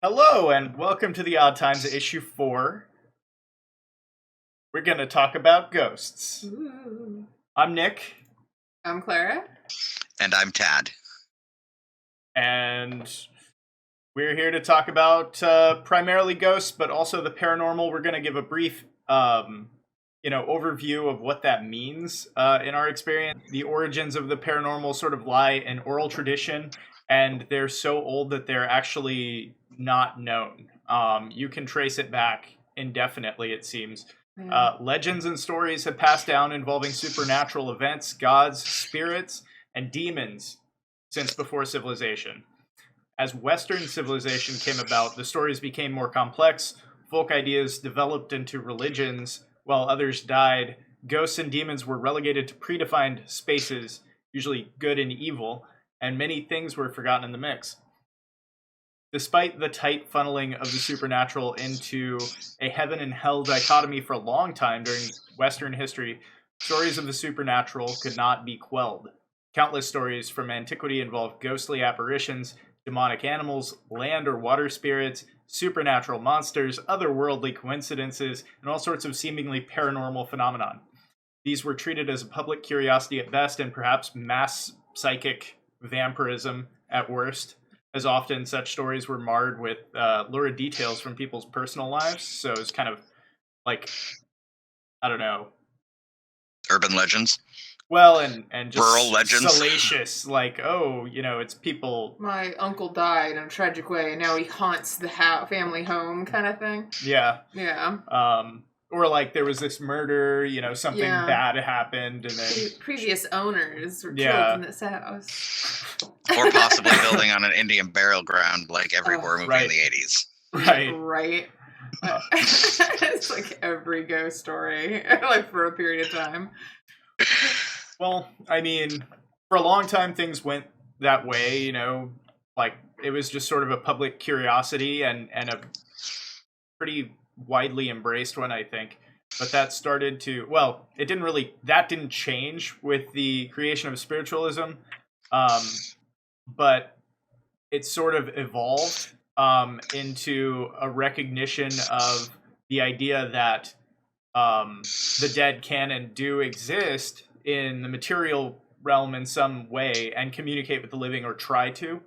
Hello, and welcome to the Odd Times issue 4. We're going to talk about ghosts. Ooh. I'm Nick. I'm Clara. And I'm Tad. And we're here to talk about primarily ghosts, but also the paranormal. We're going to give a brief overview of what that means in our experience. The origins of the paranormal sort of lie in oral tradition, and they're so old that they're actually not known. You can trace it back indefinitely, it seems. Legends and stories have passed down involving supernatural events, gods, spirits, and demons since before civilization. As Western civilization came about, the stories became more complex, folk ideas developed into religions, while others died. Ghosts and demons were relegated to predefined spaces, usually good and evil, and many things were forgotten in the mix. Despite the tight funneling of the supernatural into a heaven and hell dichotomy for a long time during Western history, stories of the supernatural could not be quelled. Countless stories from antiquity involve ghostly apparitions, demonic animals, land or water spirits, supernatural monsters, otherworldly coincidences, and all sorts of seemingly paranormal phenomenon. These were treated as a public curiosity at best and perhaps mass psychic vampirism at worst, as often such stories were marred with lurid details from people's personal lives. So it's kind of like, I don't know. Urban legends? Well, and just rural legends? Salacious, like, it's people. My uncle died in a tragic way, and now he haunts the family home kind of thing. Yeah. Yeah. Or like there was this murder, something bad happened, and then previous owners were killed in this house. Or possibly building on an Indian burial ground like every horror movie in the 80s. Right. It's like every ghost story, like for a period of time. Well, I mean, for a long time things went that way, like it was just sort of a public curiosity and a pretty widely embraced one, I think. But that started to, that didn't change with the creation of spiritualism, but it sort of evolved into a recognition of the idea that the dead can and do exist in the material realm in some way and communicate with the living or try to.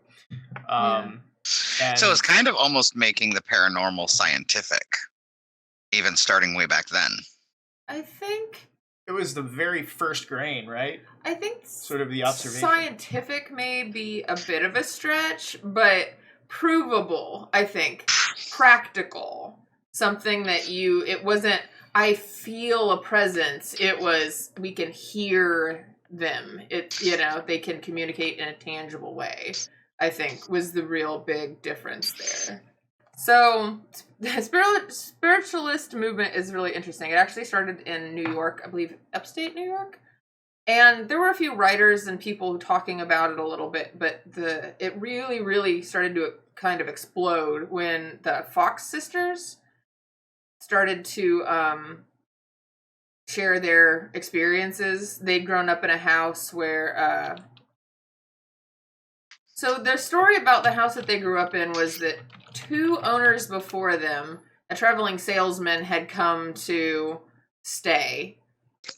So it's kind of almost making the paranormal scientific, even starting way back then. I think it was the very first grain, right? I think sort of the observation. Scientific may be a bit of a stretch, but provable, I think. Practical. Something that it wasn't, I feel a presence. It was, we can hear them. They can communicate in a tangible way, I think, was the real big difference there. So, the spiritualist movement is really interesting. It actually started in New York, I believe, upstate New York. And there were a few writers and people talking about it a little bit, but it really, really started to kind of explode when the Fox sisters started to share their experiences. They'd grown up in a house where... So their story about the house that they grew up in was that 2 owners before them, a traveling salesman, had come to stay.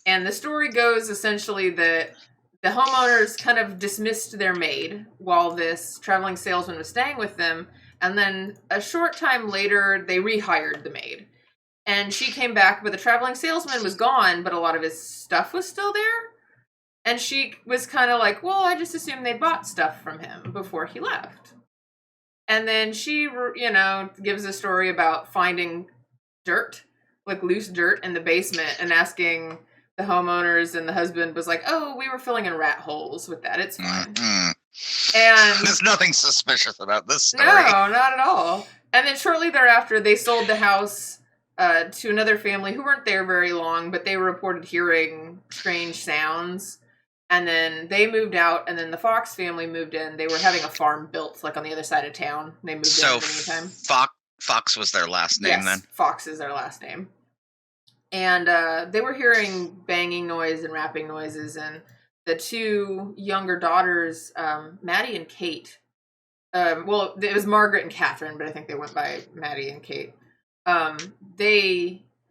And the story goes essentially that the homeowners kind of dismissed their maid while this traveling salesman was staying with them. And then a short time later, they rehired the maid. And she came back, but the traveling salesman was gone, but a lot of his stuff was still there. And she was kind of like, well, I just assumed they bought stuff from him before he left. And then she, gives a story about finding dirt, like loose dirt in the basement, and asking the homeowners, and the husband was like, oh, we were filling in rat holes with that. It's fine. Mm-hmm. And there's nothing suspicious about this story. No, not at all. And then shortly thereafter, they sold the house to another family who weren't there very long, but they reported hearing strange sounds. And then they moved out, and then the Fox family moved in. They were having a farm built, like, on the other side of town. They moved in in the meantime. Fox was their last name, then? Fox is their last name. And they were hearing banging noise and rapping noises, and the 2 younger daughters, Maddie and Kate, well, it was Margaret and Catherine, but I think they went by Maddie and Kate.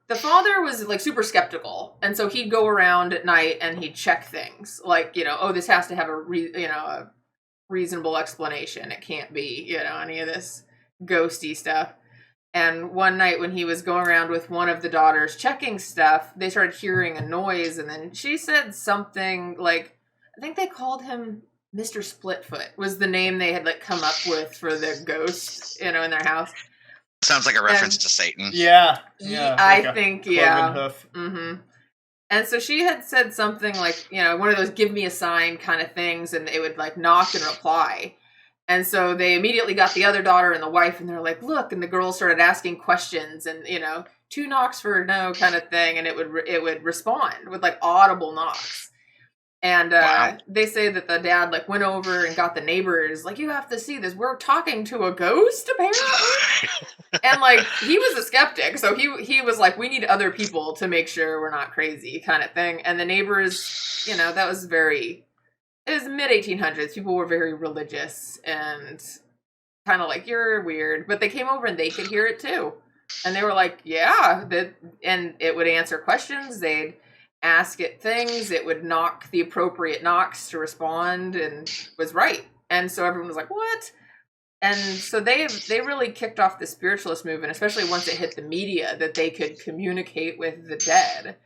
The father was like super skeptical, and so he'd go around at night and he'd check things, like, oh, this has to have a reasonable explanation. It can't be, any of this ghosty stuff. And one night when he was going around with one of the daughters checking stuff, they started hearing a noise, and then she said something like, I think they called him Mr. Splitfoot was the name they had like come up with for the ghost, in their house. Sounds like a reference to Satan. Yeah. I think, yeah. Hoof. Mm-hmm. And so she had said something like, one of those give me a sign kind of things, and they would like knock and reply. And so they immediately got the other daughter and the wife, and they're like, look, and the girls started asking questions, and 2 knocks for no kind of thing, and it would respond with like audible knocks. And Wow. they say that the dad like went over and got the neighbors, like, you have to see this. We're talking to a ghost, apparently. And like, he was a skeptic, so he was like, we need other people to make sure we're not crazy, kind of thing. And the neighbors, that was it was mid 1800s. People were very religious and kind of like, you're weird, but they came over and they could hear it too. And they were like, yeah, and it would answer questions. They'd ask it things. It would knock the appropriate knocks to respond, and was right. And so everyone was like, what? And so they really kicked off the spiritualist movement, especially once it hit the media, that they could communicate with the dead.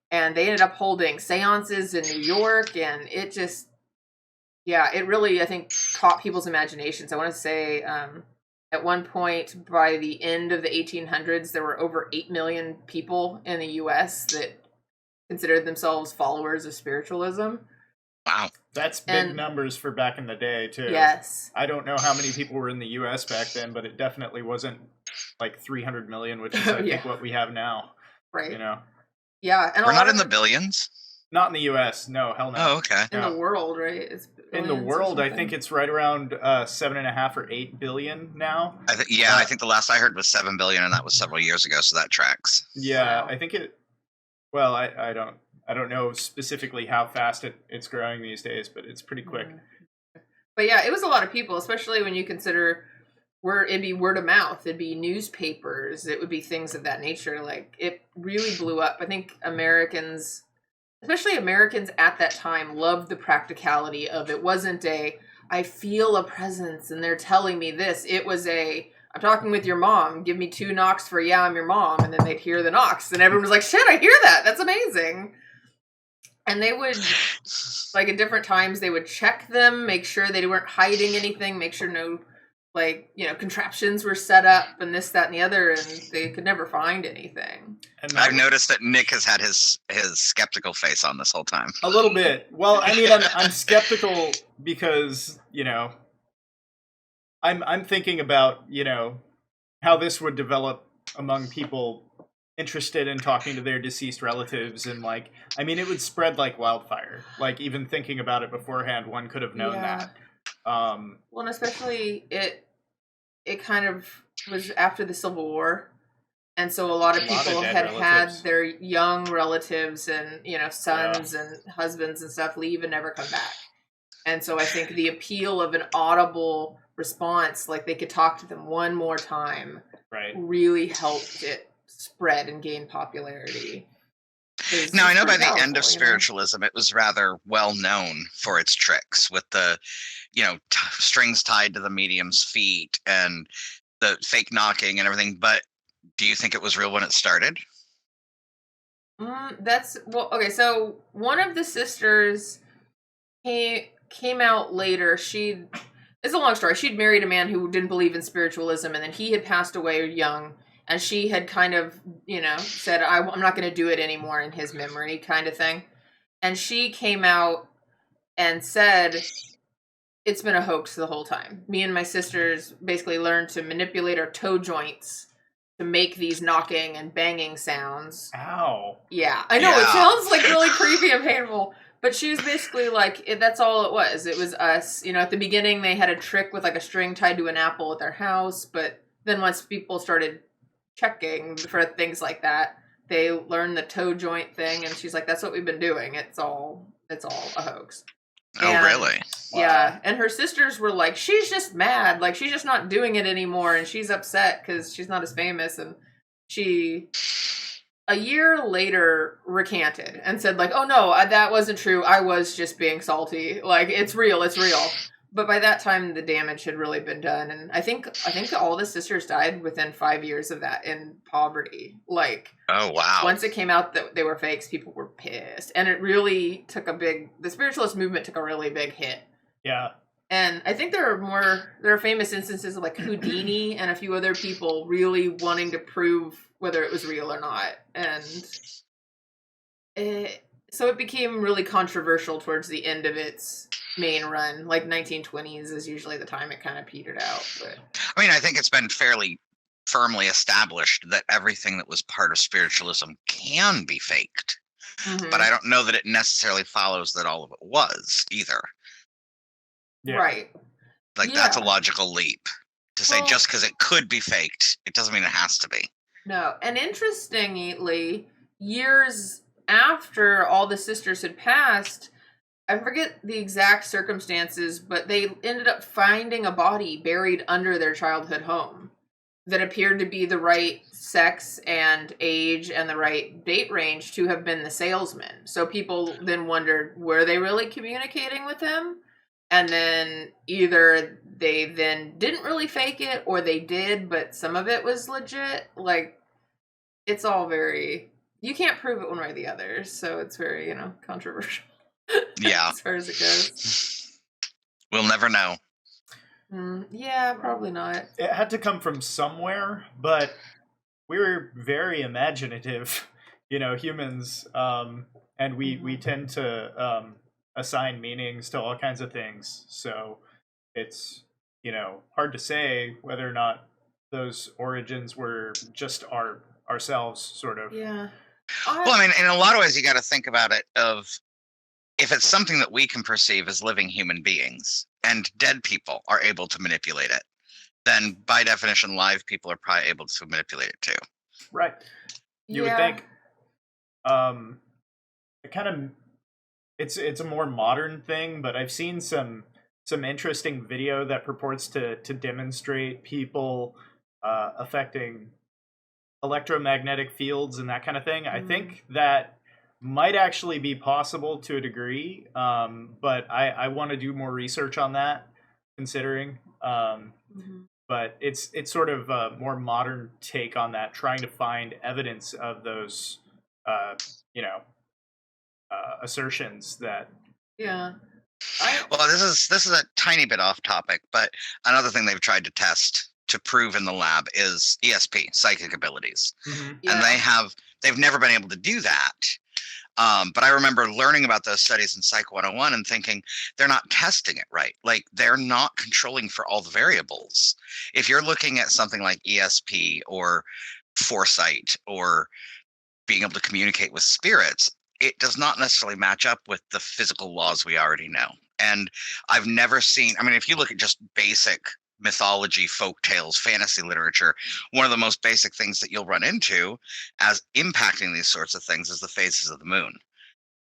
And they ended up holding seances in New York, and it just, it really, I think, caught people's imaginations. I want to say at one point, by the end of the 1800s, there were over 8 million people in the U.S. that considered themselves followers of spiritualism. Wow. That's big numbers for back in the day, too. Yes. I don't know how many people were in the U.S. back then, but it definitely wasn't like 300 million, which is, I think, what we have now. Right. Yeah. And we're not in the billions? Not in the U.S. No, hell no. Oh, okay. In the world, right? It's in the world, I think it's right around 7.5 or 8 billion now. I think the last I heard was 7 billion, and that was several years ago, so that tracks. Yeah, Wow. I think it. Well, I don't know specifically how fast it's growing these days, but it's pretty quick. But yeah, it was a lot of people, especially when you consider it'd be word of mouth, it'd be newspapers, it would be things of that nature. Like, it really blew up. I think Americans, especially Americans at that time, loved the practicality of it. Wasn't I feel a presence and they're telling me this. It was I'm talking with your mom. Give me 2 knocks for, yeah, I'm your mom. And then they'd hear the knocks. And everyone was like, shit, I hear that. That's amazing. And they would, like, at different times, they would check them, make sure they weren't hiding anything, make sure no, contraptions were set up and this, that, and the other. And they could never find anything. And I've noticed that Nick has had his skeptical face on this whole time. A little bit. Well, I mean, I'm skeptical because, I'm thinking about, how this would develop among people interested in talking to their deceased relatives, and it would spread like wildfire. Like, even thinking about it beforehand, one could have known that. Well, and especially it kind of was after the Civil War, and so a lot of people had their young relatives and sons and husbands and stuff leave and never come back. And so I think the appeal of an audible response, like they could talk to them one more time, right, really helped it spread and gain popularity. Now, I know by the end of spiritualism, it was rather well known for its tricks with the, strings tied to the medium's feet and the fake knocking and everything. But do you think it was real when it started? Okay. So one of the sisters came out later. It's a long story. She'd married a man who didn't believe in spiritualism, and then he had passed away young, and she had kind of, said, I'm not going to do it anymore in his memory, kind of thing. And she came out and said, it's been a hoax the whole time. Me and my sisters basically learned to manipulate our toe joints to make these knocking and banging sounds. Ow. Yeah, I know, It sounds like really creepy and painful. But she was basically like, that's all it was. It was us. At the beginning, they had a trick with like a string tied to an apple at their house. But then once people started checking for things like that, they learned the toe joint thing. And she's like, that's what we've been doing. It's all a hoax. Oh, really? Yeah, and her sisters were like, she's just mad, like she's just not doing it anymore, and she's upset because she's not as famous, and she a year later recanted and said like, oh no, that wasn't true, I was just being salty, like it's real. But by that time the damage had really been done, and I think all the sisters died within 5 years of that in poverty. Like, oh wow, once it came out that they were fakes, people were pissed, and it really took the spiritualist movement took a really big hit. Yeah. And I think there are famous instances of like Houdini and a few other people really wanting to prove whether it was real or not. And so it became really controversial towards the end of its main run. Like 1920s is usually the time it kind of petered out. But I mean, I think it's been fairly firmly established that everything that was part of spiritualism can be faked. mm-hmm. But I don't know that it necessarily follows that all of it was either. Yeah. Right. Like, that's a logical leap. To say just because it could be faked, it doesn't mean it has to be. No. And interestingly, years after all the sisters had passed, I forget the exact circumstances, but they ended up finding a body buried under their childhood home that appeared to be the right sex and age and the right date range to have been the salesman. So people then wondered, were they really communicating with him? And then either they then didn't really fake it, or they did, but some of it was legit. Like, it's all very... You can't prove it one way or the other, so it's very, controversial. Yeah. As far as it goes. We'll never know. Yeah, probably not. It had to come from somewhere, but we were very imaginative, humans, and we tend to assign meanings to all kinds of things. So it's, hard to say whether or not those origins were just ourselves, sort of. Yeah. Well, I mean, in a lot of ways, you got to think about it of if it's something that we can perceive as living human beings and dead people are able to manipulate it, then by definition, live people are probably able to manipulate it too. Right. You would think, it kind of, it's a more modern thing, but I've seen some interesting video that purports to demonstrate people affecting electromagnetic fields and that kind of thing. I think that might actually be possible to a degree, but I want to do more research on that, considering. But it's sort of a more modern take on that, trying to find evidence of those, assertions that. Yeah. Well, this is a tiny bit off topic, but another thing they've tried to test to prove in the lab is ESP, psychic abilities. Yeah. And they've never been able to do that. But I remember learning about those studies in Psych 101 and thinking they're not testing it right. Like, they're not controlling for all the variables. If you're looking at something like ESP or foresight or being able to communicate with spirits, it does not necessarily match up with the physical laws we already know. And I've never seen, I mean, if you look at just basic mythology, folk tales, fantasy literature, one of the most basic things that you'll run into as impacting these sorts of things is the phases of the moon.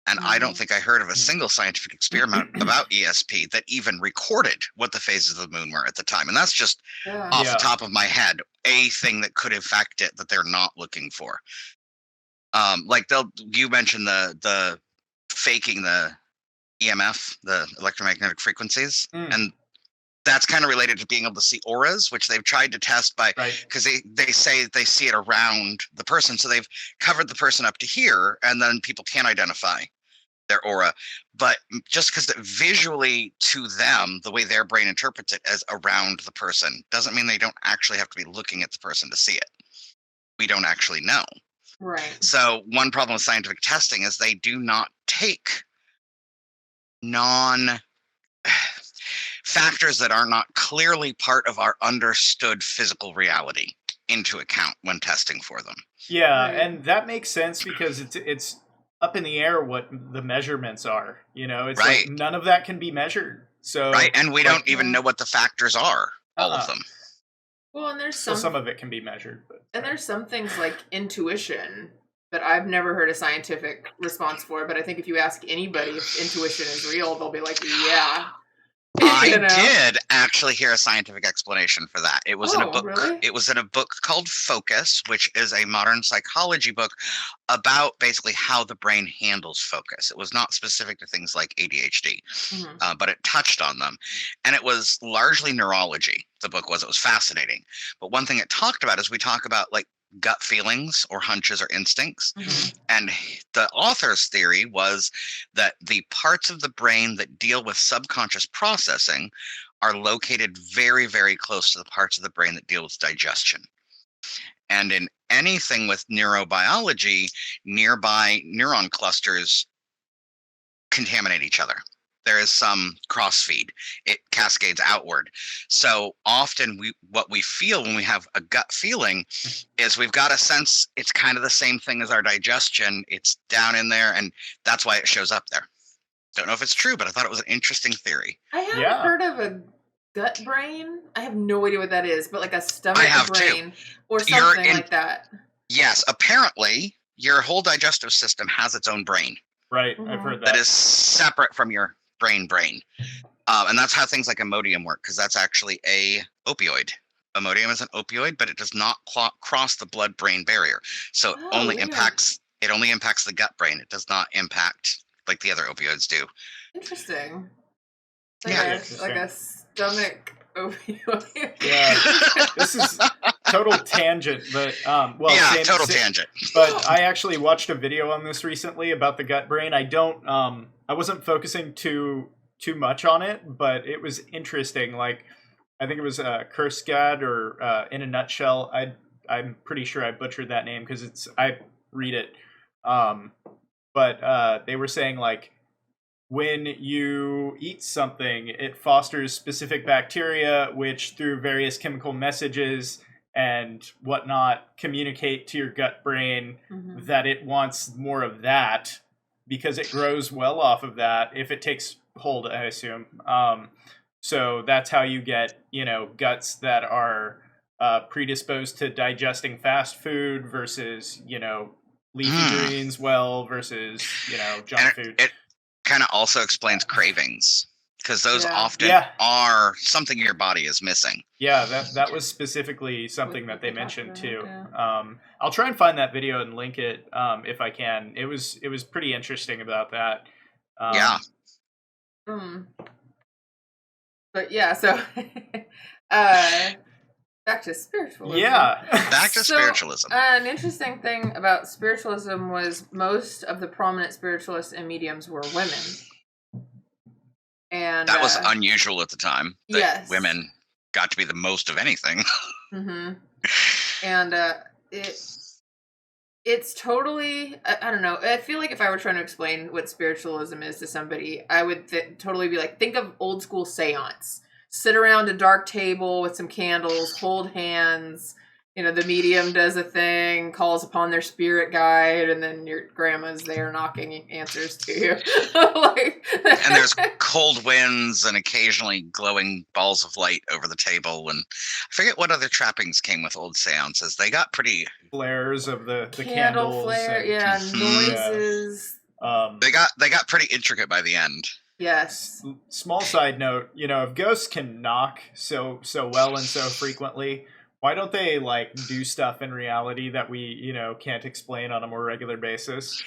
And I don't think I heard of a single scientific experiment about ESP that even recorded what the phases of the moon were at the time. And that's just off the top of my head, a thing that could affect it that they're not looking for. You mentioned the faking the EMF, the electromagnetic frequencies, and that's kind of related to being able to see auras, which they've tried to test because they say they see it around the person. So they've covered the person up to here, and then people can't identify their aura. But just because visually to them, the way their brain interprets it as around the person, doesn't mean they don't actually have to be looking at the person to see it. We don't actually know. Right. So one problem with scientific testing is they do not take factors that are not clearly part of our understood physical reality into account when testing for them. Yeah, and that makes sense because it's up in the air what the measurements are. It's like none of that can be measured. So and we don't even know what the factors are. All of them. Well, and there's some of it can be measured, but and there's some things like intuition but I've never heard a scientific response for it. But I think if you ask anybody if intuition is real, they'll be like, yeah. I did actually hear a scientific explanation for that. It was in a book. Really? It was in a book called Focus, which is a modern psychology book about basically how the brain handles focus. It was not specific to things like ADHD, but it touched on them, and it was largely neurology. The book was. It was fascinating. But one thing it talked about is we talk about like gut feelings or hunches or instincts. And the author's theory was that the parts of the brain that deal with subconscious processing are located very, very close to the parts of the brain that deal with digestion. And in anything with neurobiology, nearby neuron clusters contaminate each other. There is some crossfeed. It cascades outward. So often what we feel when we have a gut feeling is we've got a sense it's kind of the same thing as our digestion. It's down in there, and that's why it shows up there. Don't know if it's true, but I thought it was an interesting theory. I haven't heard of a gut brain. I have no idea what that is, but like a stomach brain or something like that. Yes, apparently your whole digestive system has its own brain. Right, I've heard that. That is separate from your brain. And that's how things like Imodium work, because that's actually a opioid. Imodium is an opioid, but it does not cross the blood-brain barrier. So it only impacts the gut brain. It does not impact like the other opioids do. Interesting. Like a stomach opioid. Yeah. This is total tangent, but total tangent. But I actually watched a video on this recently about the gut brain. I wasn't focusing too much on it, but it was interesting. Like, I think it was Kurskad, or in a nutshell. I'm pretty sure I butchered that name because I read it. But they were saying like, when you eat something, it fosters specific bacteria, which through various chemical messages and whatnot communicate to your gut brain that it wants more of that because it grows well off of that if it takes hold, I assume. So that's how you get, guts that are predisposed to digesting fast food versus, leafy greens versus, junk food. It kind of also explains cravings, because those often are something your body is missing. Yeah, that was specifically something that they mentioned too. I'll try and find that video and link it if I can. It was pretty interesting about that. But yeah, so back to spiritualism. Yeah. Back to spiritualism. An interesting thing about spiritualism was most of the prominent spiritualists and mediums were women. And that was unusual at the time. That women got to be the most of anything. And it's totally, I don't know. I feel like if I were trying to explain what spiritualism is to somebody, I would totally be like, think of old school seance. Sit around a dark table with some candles, hold hands. The medium does a thing, calls upon their spirit guide, and then your grandma's there knocking answers to you. And there's cold winds and occasionally glowing balls of light over the table. And I forget what other trappings came with old seances. They got pretty... flares of the candle candles. Flare, noises. They got pretty intricate by the end. Yes. Small side note, if ghosts can knock so well and so frequently, why don't they do stuff in reality that we can't explain on a more regular basis,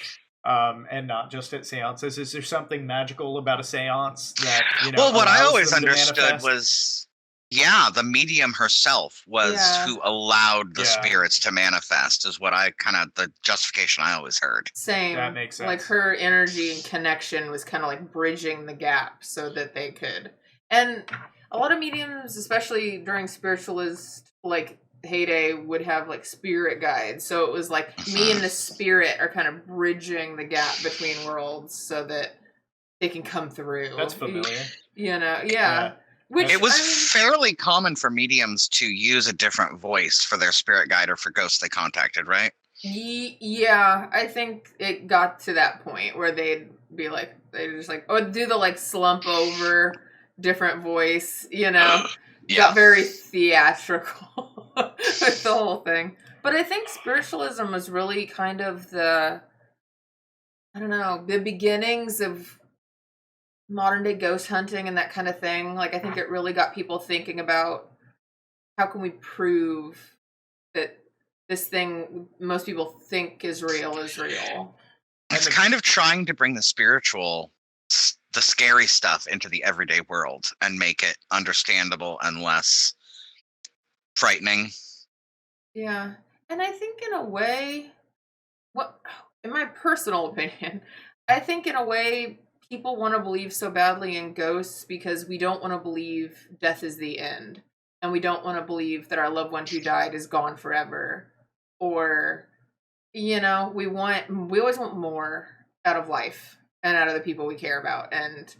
and not just at seances? Is there something magical about a seance that well, what I always understood was the medium herself was who allowed the spirits to manifest, is what the justification I always heard. Same. That makes sense. Like her energy and connection was kind of like bridging the gap so that they could. And a lot of mediums, especially during spiritualist heyday, would have spirit guides. So it was like me and the spirit are kind of bridging the gap between worlds so that they can come through. That's familiar. Yeah. Which, it was fairly common for mediums to use a different voice for their spirit guide or for ghosts they contacted, right? Yeah, I think it got to that point where they'd be do the slump over different voice, Got very theatrical with the whole thing. But I think spiritualism was really kind of the beginnings of modern day ghost hunting and that kind of thing. Like, I think it really got people thinking about how can we prove that this thing most people think is real is real. It's kind of trying to bring the spiritual, the scary stuff into the everyday world and make it understandable and less frightening. Yeah. And I think in a way, in my personal opinion, I think in a way people want to believe so badly in ghosts because we don't want to believe death is the end. And we don't want to believe that our loved one who died is gone forever. Or, we always want more out of life and out of the people we care about. And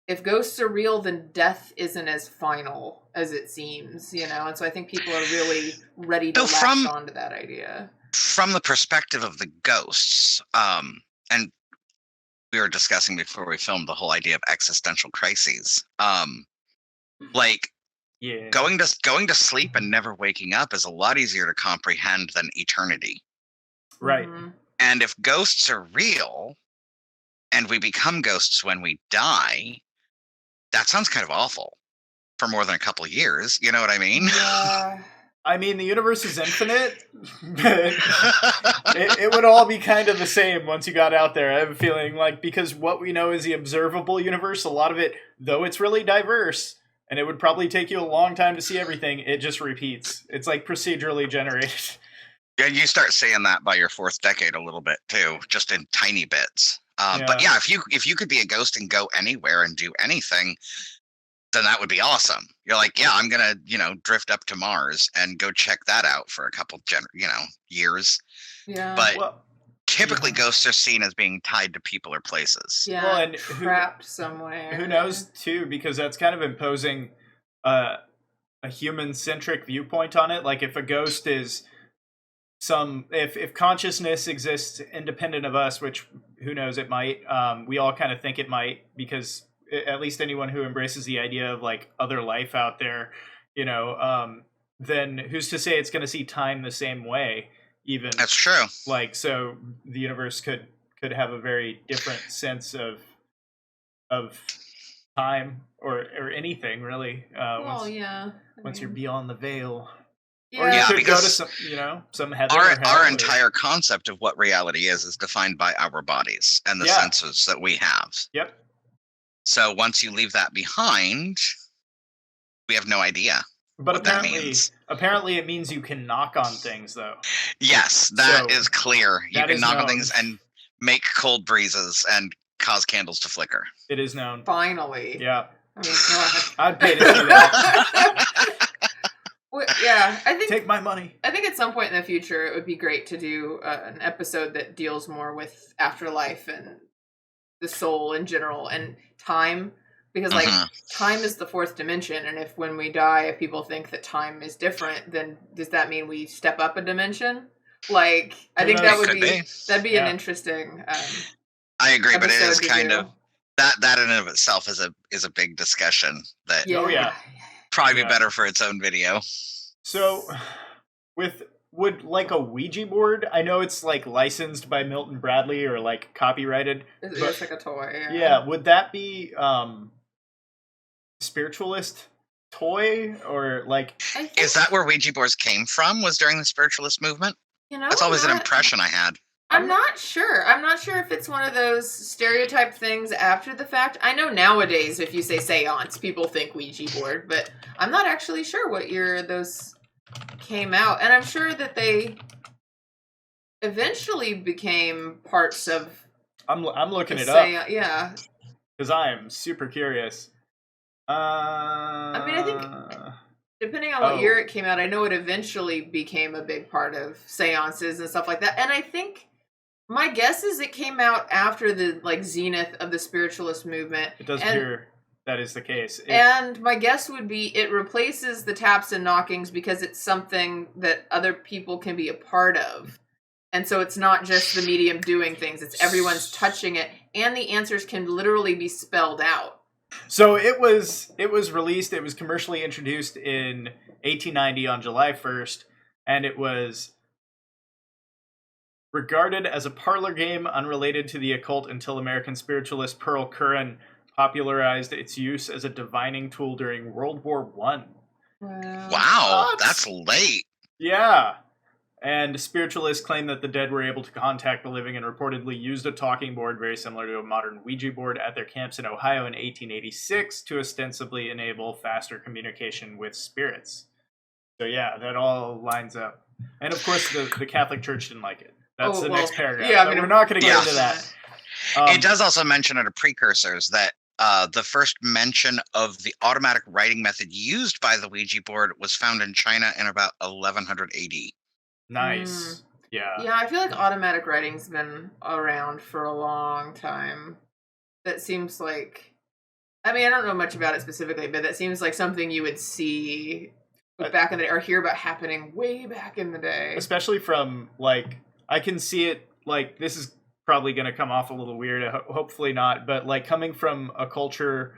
if ghosts are real, then death isn't as final as it seems, And so I think people are really ready to latch onto that idea. From the perspective of the ghosts, and we were discussing before we filmed the whole idea of existential crises. Going to sleep and never waking up is a lot easier to comprehend than eternity. Right. Mm-hmm. And if ghosts are real and we become ghosts when we die, that sounds kind of awful for more than a couple of years. You know what I mean? Yeah. I mean, the universe is infinite, but it would all be kind of the same once you got out there. I have a feeling because what we know is the observable universe, a lot of it, though it's really diverse, and it would probably take you a long time to see everything, it just repeats. It's procedurally generated. Yeah, you start saying that by your fourth decade a little bit too, just in tiny bits. But yeah, if you could be a ghost and go anywhere and do anything, then that would be awesome. You're like, yeah, I'm gonna, drift up to Mars and go check that out for a couple, years. Yeah. But typically, ghosts are seen as being tied to people or places. Yeah. And trapped somewhere. Who knows too? Because that's kind of imposing a human-centric viewpoint on it. Like if a ghost is if consciousness exists independent of us, which who knows, it might. We all kind of think it might, because at least anyone who embraces the idea of other life out there, then who's to say it's going to see time the same way? Even that's true. So the universe could have a very different sense of time or anything really. Once you're beyond the veil. Yeah. Or you could go to some heaven. Our entire concept of what reality is defined by our bodies and the senses that we have. Yep. So once you leave that behind, we have no idea. But apparently it means you can knock on things, though. Yes, that is clear. You can knock on things and make cold breezes and cause candles to flicker. It is known. Finally. Yeah. I mean, God. I'd pay to see that. Well, yeah, I think take my money. I think at some point in the future it would be great to do an episode that deals more with afterlife and the soul in general and time, because time is the fourth dimension, and when we die, if people think that time is different, then does that mean we step up a dimension? I think that'd be an interesting. I agree, but it is kind of that in and of itself is a big discussion that. Yeah. Probably be better for its own video. So, would a Ouija board? I know it's licensed by Milton Bradley or copyrighted. It's like a toy. Yeah. Would that be spiritualist toy or Is that where Ouija boards came from? Was during the spiritualist movement? That's always an impression I had. I'm not sure. I'm not sure if it's one of those stereotyped things after the fact. I know nowadays if you say seance, people think Ouija board, but I'm not actually sure what year those came out. And I'm sure that they eventually became parts of... I'm looking it up. Yeah. Because I am super curious. I mean, I think... Depending on what year it came out, I know it eventually became a big part of seances and stuff like that. And I think... My guess is it came out after the zenith of the spiritualist movement. It does appear that is the case. And my guess would be it replaces the taps and knockings because it's something that other people can be a part of. And so it's not just the medium doing things, it's everyone's touching it, and the answers can literally be spelled out. So it was released, it was commercially introduced in 1890 on July 1st. and it was regarded as a parlor game unrelated to the occult until American spiritualist Pearl Curran popularized its use as a divining tool during World War One. Wow, What? that's late. Yeah. And spiritualists claim that the dead were able to contact the living and reportedly used a talking board very similar to a modern Ouija board at their camps in Ohio in 1886 to ostensibly enable faster communication with spirits. So yeah, that all lines up. And of course, the Catholic Church didn't like it. That's the next paragraph. Yeah, but we're not going to get into that. It does also mention under precursors that the first mention of the automatic writing method used by the Ouija board was found in China in about 1100 AD. Nice. Yeah. Yeah, I feel like automatic writing's been around for a long time. That seems like... I mean, I don't know much about it specifically, but that seems like something you would see back in the day, or hear about happening way back in the day. Especially from, like, I can see it, like, this is probably going to come off a little weird, hopefully not, but, like, coming from a culture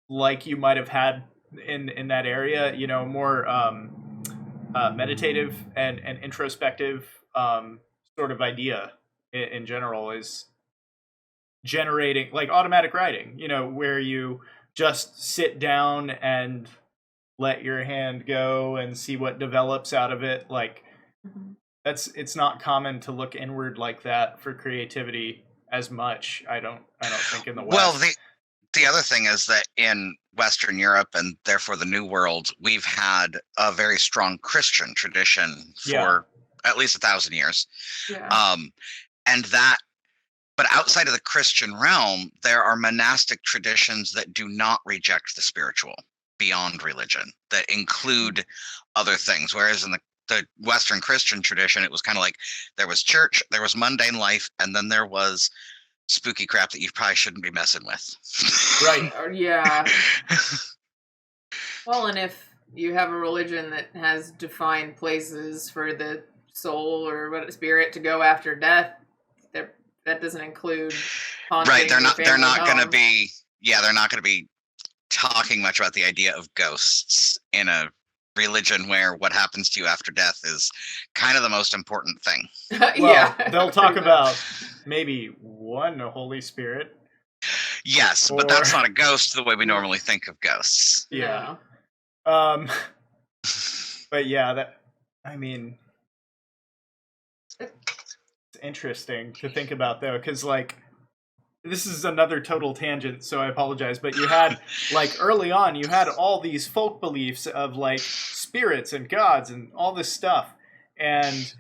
like you might have had in that area, you know, more meditative and introspective sort of idea in general is generating, like, automatic writing, you know, where you just sit down and let your hand go and see what develops out of it. Like, it's not common to look inward like that for creativity as much. I don't think in the West. Well, the other thing is that in Western Europe and therefore the New World, we've had a very strong Christian tradition for at least 1,000 years. Yeah. But outside of the Christian realm, there are monastic traditions that do not reject the spiritual beyond religion, that include other things. Whereas in the Western Christian tradition, it was kind of like there was church, there was mundane life, and then there was spooky crap that you probably shouldn't be messing with. Right. Yeah. Well, and if you have a religion that has defined places for the soul or what spirit to go after death, that doesn't include haunting. Right. They're not going to be. Yeah, they're not going to be talking much about the idea of ghosts in a religion where what happens to you after death is kind of the most important thing. Well, they'll talk about maybe one Holy Spirit. Yes, but that's not a ghost the way we normally think of ghosts. Yeah. But yeah, it's interesting to think about, though, because, like, this is another total tangent, so I apologize, but you had, like, early on, you had all these folk beliefs of, like, spirits and gods and all this stuff, and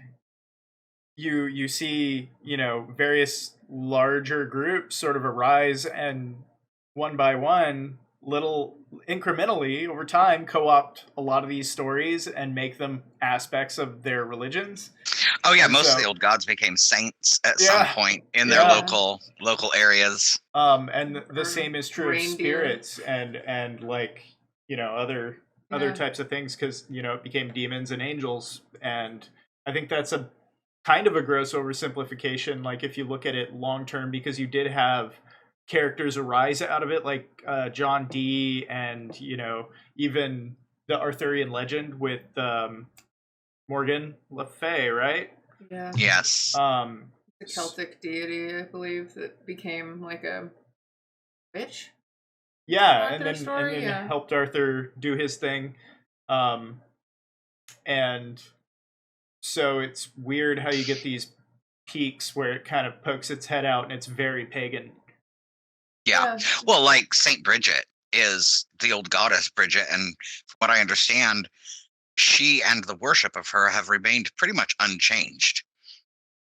you see, you know, various larger groups sort of arise and one by one, incrementally over time, co-opt a lot of these stories and make them aspects of their religions. Oh yeah, most of the old gods became saints at some point in their local areas. And the same is true of spirits and like, you know, other types of things, because, you know, it became demons and angels. And I think that's a kind of a gross oversimplification, like, if you look at it long term, because you did have characters arise out of it, like John Dee, and, you know, even the Arthurian legend with Morgan Le Fay, right? Yeah. Yes. The Celtic deity, I believe, that became like a bitch. Yeah, and then helped Arthur do his thing. And so it's weird how you get these peaks where it kind of pokes its head out and it's very pagan. Yeah. Well, like Saint Bridget is the old goddess Bridget, and from what I understand, she and the worship of her have remained pretty much unchanged,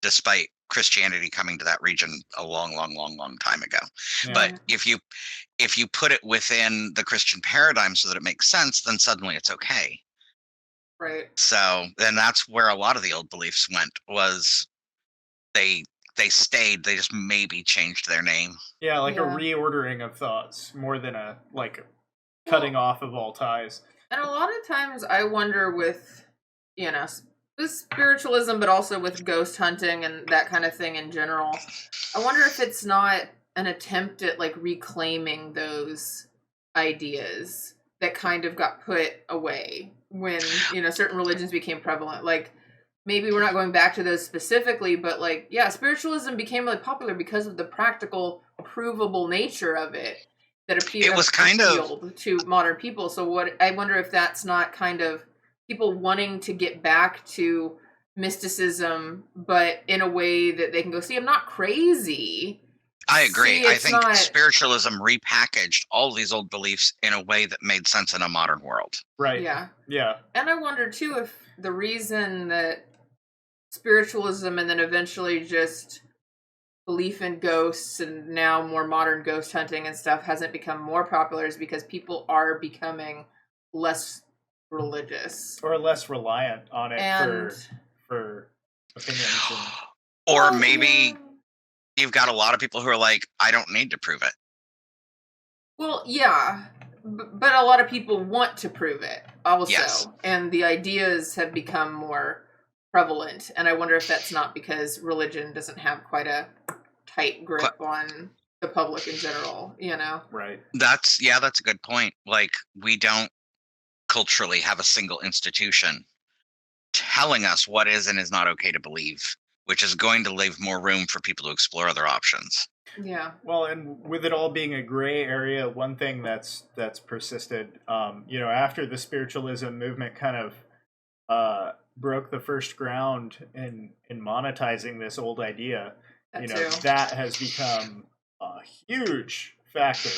despite Christianity coming to that region a long time ago. Yeah. But if you put it within the Christian paradigm so that it makes sense, then suddenly it's okay. Right. So then that's where a lot of the old beliefs went, was they stayed, they just maybe changed their name. Yeah, like a reordering of thoughts more than a cutting off of all ties. And a lot of times I wonder with, you know, with spiritualism, but also with ghost hunting and that kind of thing in general, I wonder if it's not an attempt at, like, reclaiming those ideas that kind of got put away when, certain religions became prevalent. Like, maybe we're not going back to those specifically, but like, yeah, spiritualism became really popular because of the practical, provable nature of it that appealed to modern people. So I wonder if that's not kind of people wanting to get back to mysticism, but in a way that they can go, see, I'm not crazy. I agree. I think spiritualism repackaged all these old beliefs in a way that made sense in a modern world. Right. Yeah. Yeah. And I wonder too if the reason that spiritualism and then eventually just belief in ghosts and now more modern ghost hunting and stuff hasn't become more popular is because people are becoming less religious or less reliant on it for opinions or maybe you've got a lot of people who are like, I don't need to prove it. Well, yeah, but a lot of people want to prove it also. Yes. And the ideas have become more prevalent, and I wonder if that's not because religion doesn't have quite a tight grip on the public in general, Right. That's a good point. Like, we don't culturally have a single institution telling us what is and is not okay to believe, which is going to leave more room for people to explore other options. Yeah. Well, and with it all being a gray area, one thing that's persisted, after the spiritualism movement kind of broke the first ground in monetizing this old idea, that has become a huge factor.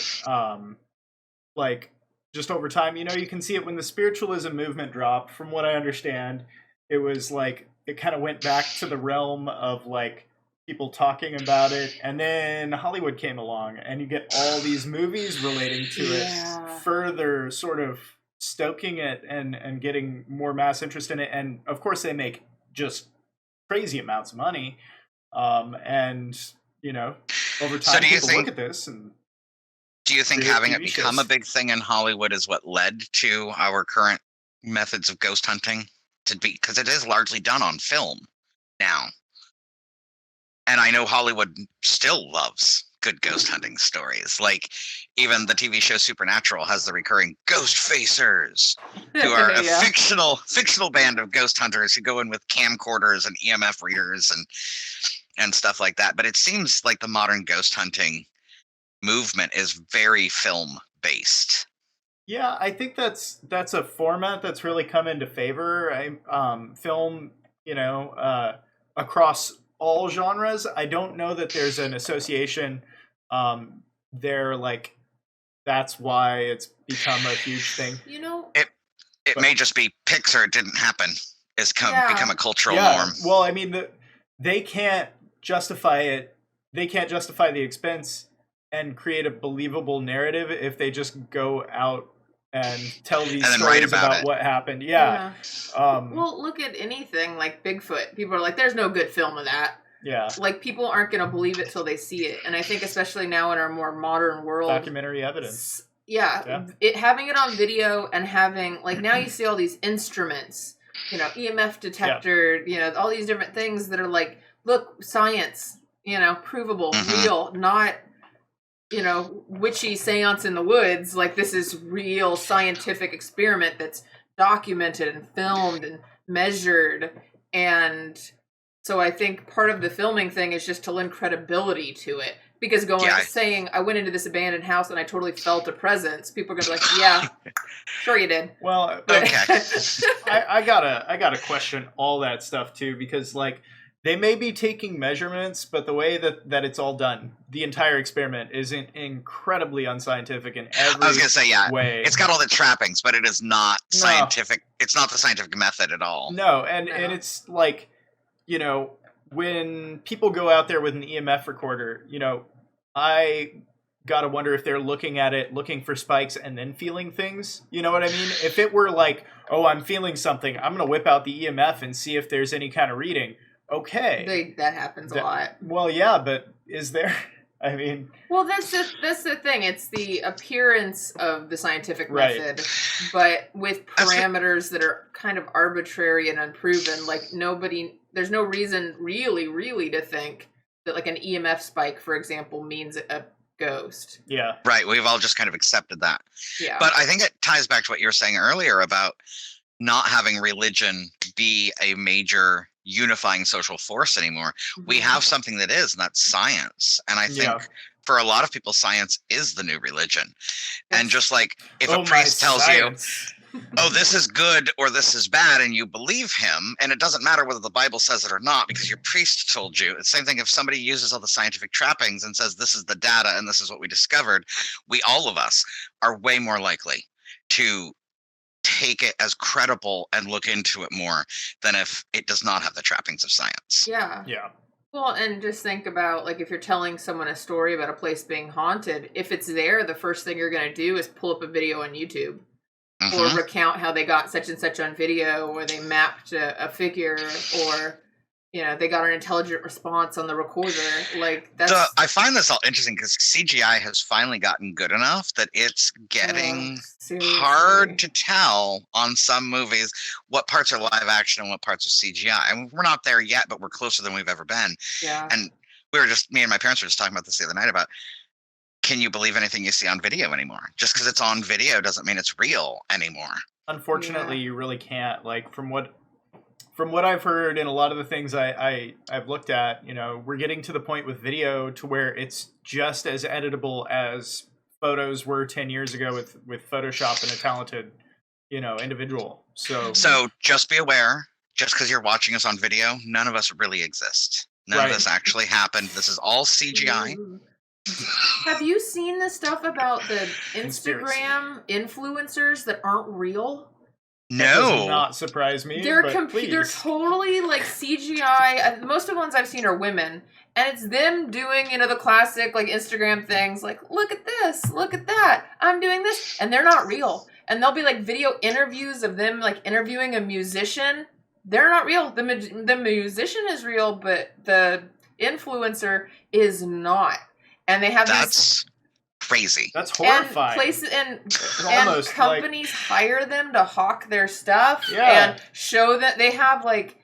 Like, just over time, you can see it when the spiritualism movement dropped. From what I understand, it was like it kind of went back to the realm of like people talking about it, and then Hollywood came along, and you get all these movies relating to it, further sort of stoking it and getting more mass interest in it. And of course, they make just crazy amounts of money. And over time, people look at this and. Do you think having it become a big thing in Hollywood is what led to our current methods of ghost hunting? Because it is largely done on film now. And I know Hollywood still loves good ghost hunting stories. Like, even the TV show Supernatural has the recurring ghost facers, who are a fictional band of ghost hunters who go in with camcorders and EMF readers and stuff like that. But it seems like the modern ghost hunting movement is very film based. Yeah, I think that's a format that's really come into favor. Film, across all genres. I don't know that there's an association there, like that's why it's become a huge thing. It may just be Pixar didn't happen. Become a cultural norm. Well, I mean, they can't justify it. They can't justify the expense and create a believable narrative if they just go out and tell these stories about what happened. Yeah. Well, look at anything like Bigfoot. People are like, there's no good film of that. Yeah. Like, people aren't going to believe it till they see it. And I think especially now in our more modern world. Documentary evidence. Yeah. Having it on video and having, like, now you see all these instruments, EMF detector, all these different things that are like, look, science, provable, real, not, witchy seance in the woods. Like, this is real scientific experiment that's documented and filmed and measured. And so I think part of the filming thing is just to lend credibility to it. Because saying, I went into this abandoned house and I totally felt a presence, people are going to be like, yeah, sure you did. Well, okay. I gotta question all that stuff too, because like, they may be taking measurements, but the way that it's all done, the entire experiment is incredibly unscientific in every way. I was going to say, it's got all the trappings, but it is not scientific. It's not the scientific method at all. No, and it's like, when people go out there with an EMF recorder, I gotta wonder if they're looking at it, looking for spikes, and then feeling things. You know what I mean? If it were like, oh, I'm feeling something, I'm going to whip out the EMF and see if there's any kind of reading. Okay. That happens a lot. Well, yeah, but is there? I mean... Well, that's the thing. It's the appearance of the scientific method, but with parameters that are kind of arbitrary and unproven. Like, there's no reason really to think that like an EMF spike, for example, means a ghost. Yeah. Right. We've all just kind of accepted that. Yeah. But I think it ties back to what you were saying earlier about not having religion be a major unifying social force anymore. We have something that is, and that's science. And I think for a lot of people, science is the new religion. And just like if a priest tells you, oh, this is good or this is bad, and you believe him, and it doesn't matter whether the Bible says it or not because your priest told you. It's the same thing if somebody uses all the scientific trappings and says this is the data and this is what we discovered. All of us are way more likely to take it as credible and look into it more than if it does not have the trappings of science. Yeah. Well, and just think about, like, if you're telling someone a story about a place being haunted, if it's there, the first thing you're going to do is pull up a video on YouTube or recount how they got such and such on video, or they mapped a figure, or, you know, they got an intelligent response on the recorder. Like, that's... I find this all interesting because CGI has finally gotten good enough that it's getting hard to tell on some movies what parts are live action and what parts are CGI. And we're not there yet, but we're closer than we've ever been. Yeah. And me and my parents were just talking about this the other night about, can you believe anything you see on video anymore? Just because it's on video doesn't mean it's real anymore. Unfortunately, you really can't. Like, from what I've heard and a lot of the things I've looked at, you know, we're getting to the point with video to where it's just as editable as photos were 10 years ago with Photoshop and a talented, you know, individual. So just be aware, just because you're watching us on video, none of us really exist. None of this actually happened. This is all CGI. Have you seen the stuff about the Instagram influencers that aren't real? No, that does not surprise me. They're totally like CGI. Most of the ones I've seen are women, and it's them doing, you know, the classic like Instagram things, like look at this, look at that, I'm doing this, and they're not real. And there'll be like video interviews of them like interviewing a musician. They're not real. The musician is real, but the influencer is not. And they have that's crazy. That's horrifying. And companies hire them to hawk their stuff and show that they have like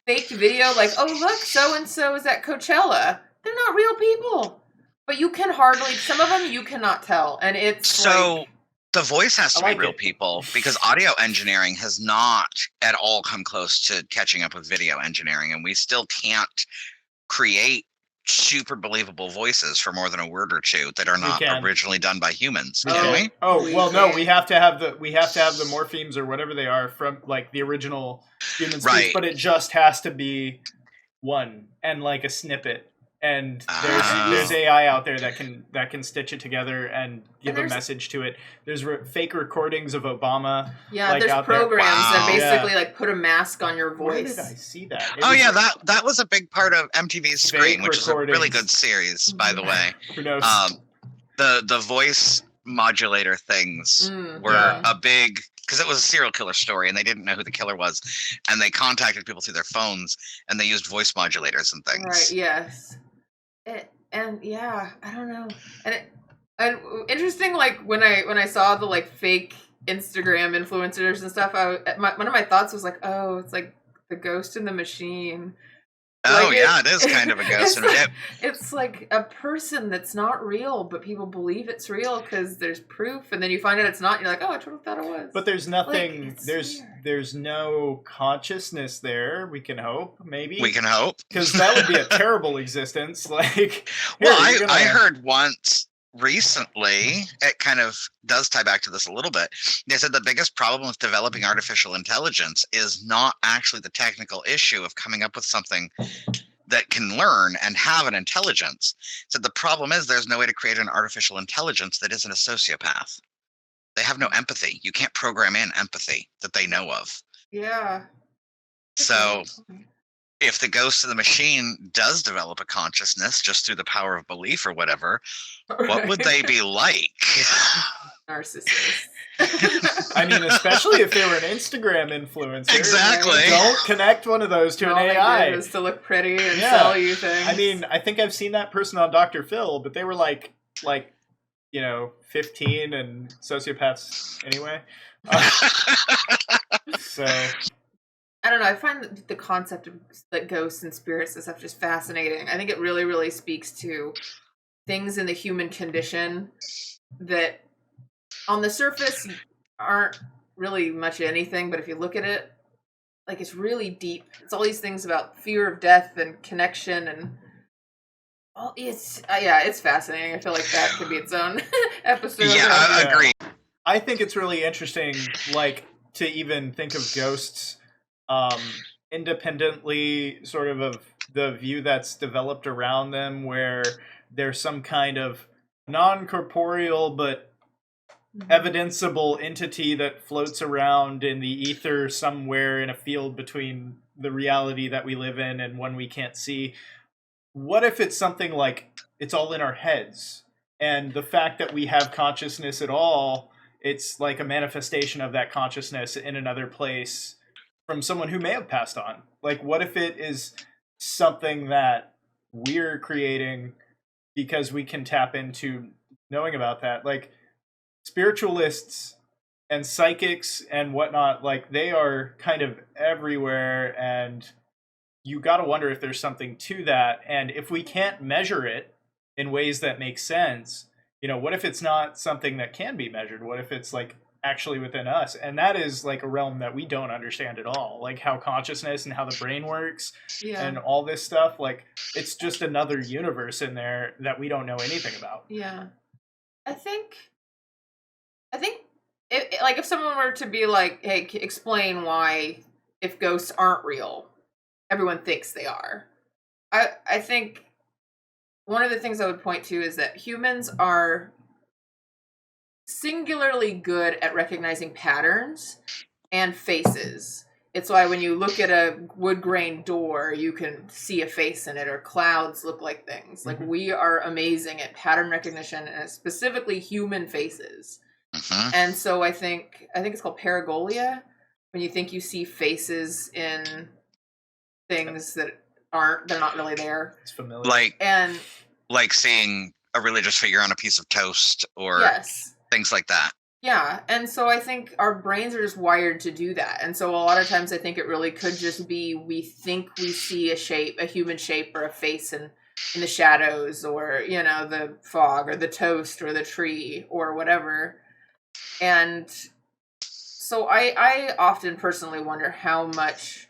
fake video, like, oh look, so and so is at Coachella. They're not real people, but you can hardly. Some of them you cannot tell, and it's so. Like, the voice has to be real people because audio engineering has not at all come close to catching up with video engineering, and we still can't create super believable voices for more than a word or two that are not originally done by humans. Can we? Oh, well, no, we have to have the morphemes or whatever they are from like the original human speech, but it just has to be one and like a snippet. And there's AI out there that can stitch it together and give a message to it. There's fake recordings of Obama. Yeah, like, there's programs that basically like put a mask on your voice. Where did I see that? That was a big part of MTV's Scream, which is a really good series, by the way. Who knows? The voice modulator things were a big, because it was a serial killer story and they didn't know who the killer was, and they contacted people through their phones and they used voice modulators and things. Right. Yes. I don't know. And interesting, like when I saw the like fake Instagram influencers and stuff, one of my thoughts was like, oh, it's like the Ghost in the Machine. Oh, like it is kind of a ghost in a machine. It's like a person that's not real, but people believe it's real because there's proof, and then you find out it's not. And you're like, oh, I totally thought it was. But there's nothing. Like, there's no consciousness there. We can hope, maybe. We can hope, because that would be a terrible existence. Like, I heard once recently, it kind of does tie back to this a little bit. They said the biggest problem with developing artificial intelligence is not actually the technical issue of coming up with something that can learn and have an intelligence. So the problem is there's no way to create an artificial intelligence that isn't a sociopath. They have no empathy. You can't program in empathy that they know of. Yeah. So if the Ghost of the Machine does develop a consciousness just through the power of belief or whatever, what would they be like? Narcissists. I mean, especially if they were an Instagram influencer. Exactly. Right? Don't connect one of those to an AI. Is to look pretty and sell you things. I mean, I think I've seen that person on Dr. Phil, but they were like 15 and sociopaths anyway. So I don't know. I find the concept of like ghosts and spirits and stuff just fascinating. I think it really, really speaks to things in the human condition that on the surface aren't really much anything, but if you look at it, like, it's really deep. It's all these things about fear of death and connection and all. It's it's fascinating. I feel like that could be its own episode. Yeah, I agree. I think it's really interesting, like, to even think of ghosts independently sort of the view that's developed around them, where there's some kind of non-corporeal but evidenceable entity that floats around in the ether somewhere in a field between the reality that we live in and one we can't see. What if it's something like it's all in our heads, and the fact that we have consciousness at all, it's like a manifestation of that consciousness in another place from someone who may have passed on? Like, what if it is something that we're creating because we can tap into knowing about that? Like, spiritualists and psychics and whatnot, like, they are kind of everywhere, and you got to wonder if there's something to that. And if we can't measure it in ways that make sense, what if it's not something that can be measured? What if it's like actually within us? And that is like a realm that we don't understand at all, like how consciousness and how the brain works and all this stuff. Like, it's just another universe in there that we don't know anything about. Yeah. I think if someone were to be like, hey, explain why, if ghosts aren't real, everyone thinks they are. I think one of the things I would point to is that humans are singularly good at recognizing patterns and faces. It's why when you look at a wood grain door, you can see a face in it, or clouds look like things. Like, we are amazing at pattern recognition, and specifically human faces. And so I think it's called paragolia, when you think you see faces in things that they're not really there. It's familiar. Like seeing a religious figure on a piece of toast, or things like that. Yeah, and so I think our brains are just wired to do that. And so a lot of times I think it really could just be we think we see a shape, a human shape or a face in the shadows, or, the fog or the toast or the tree or whatever. And so I often personally wonder how much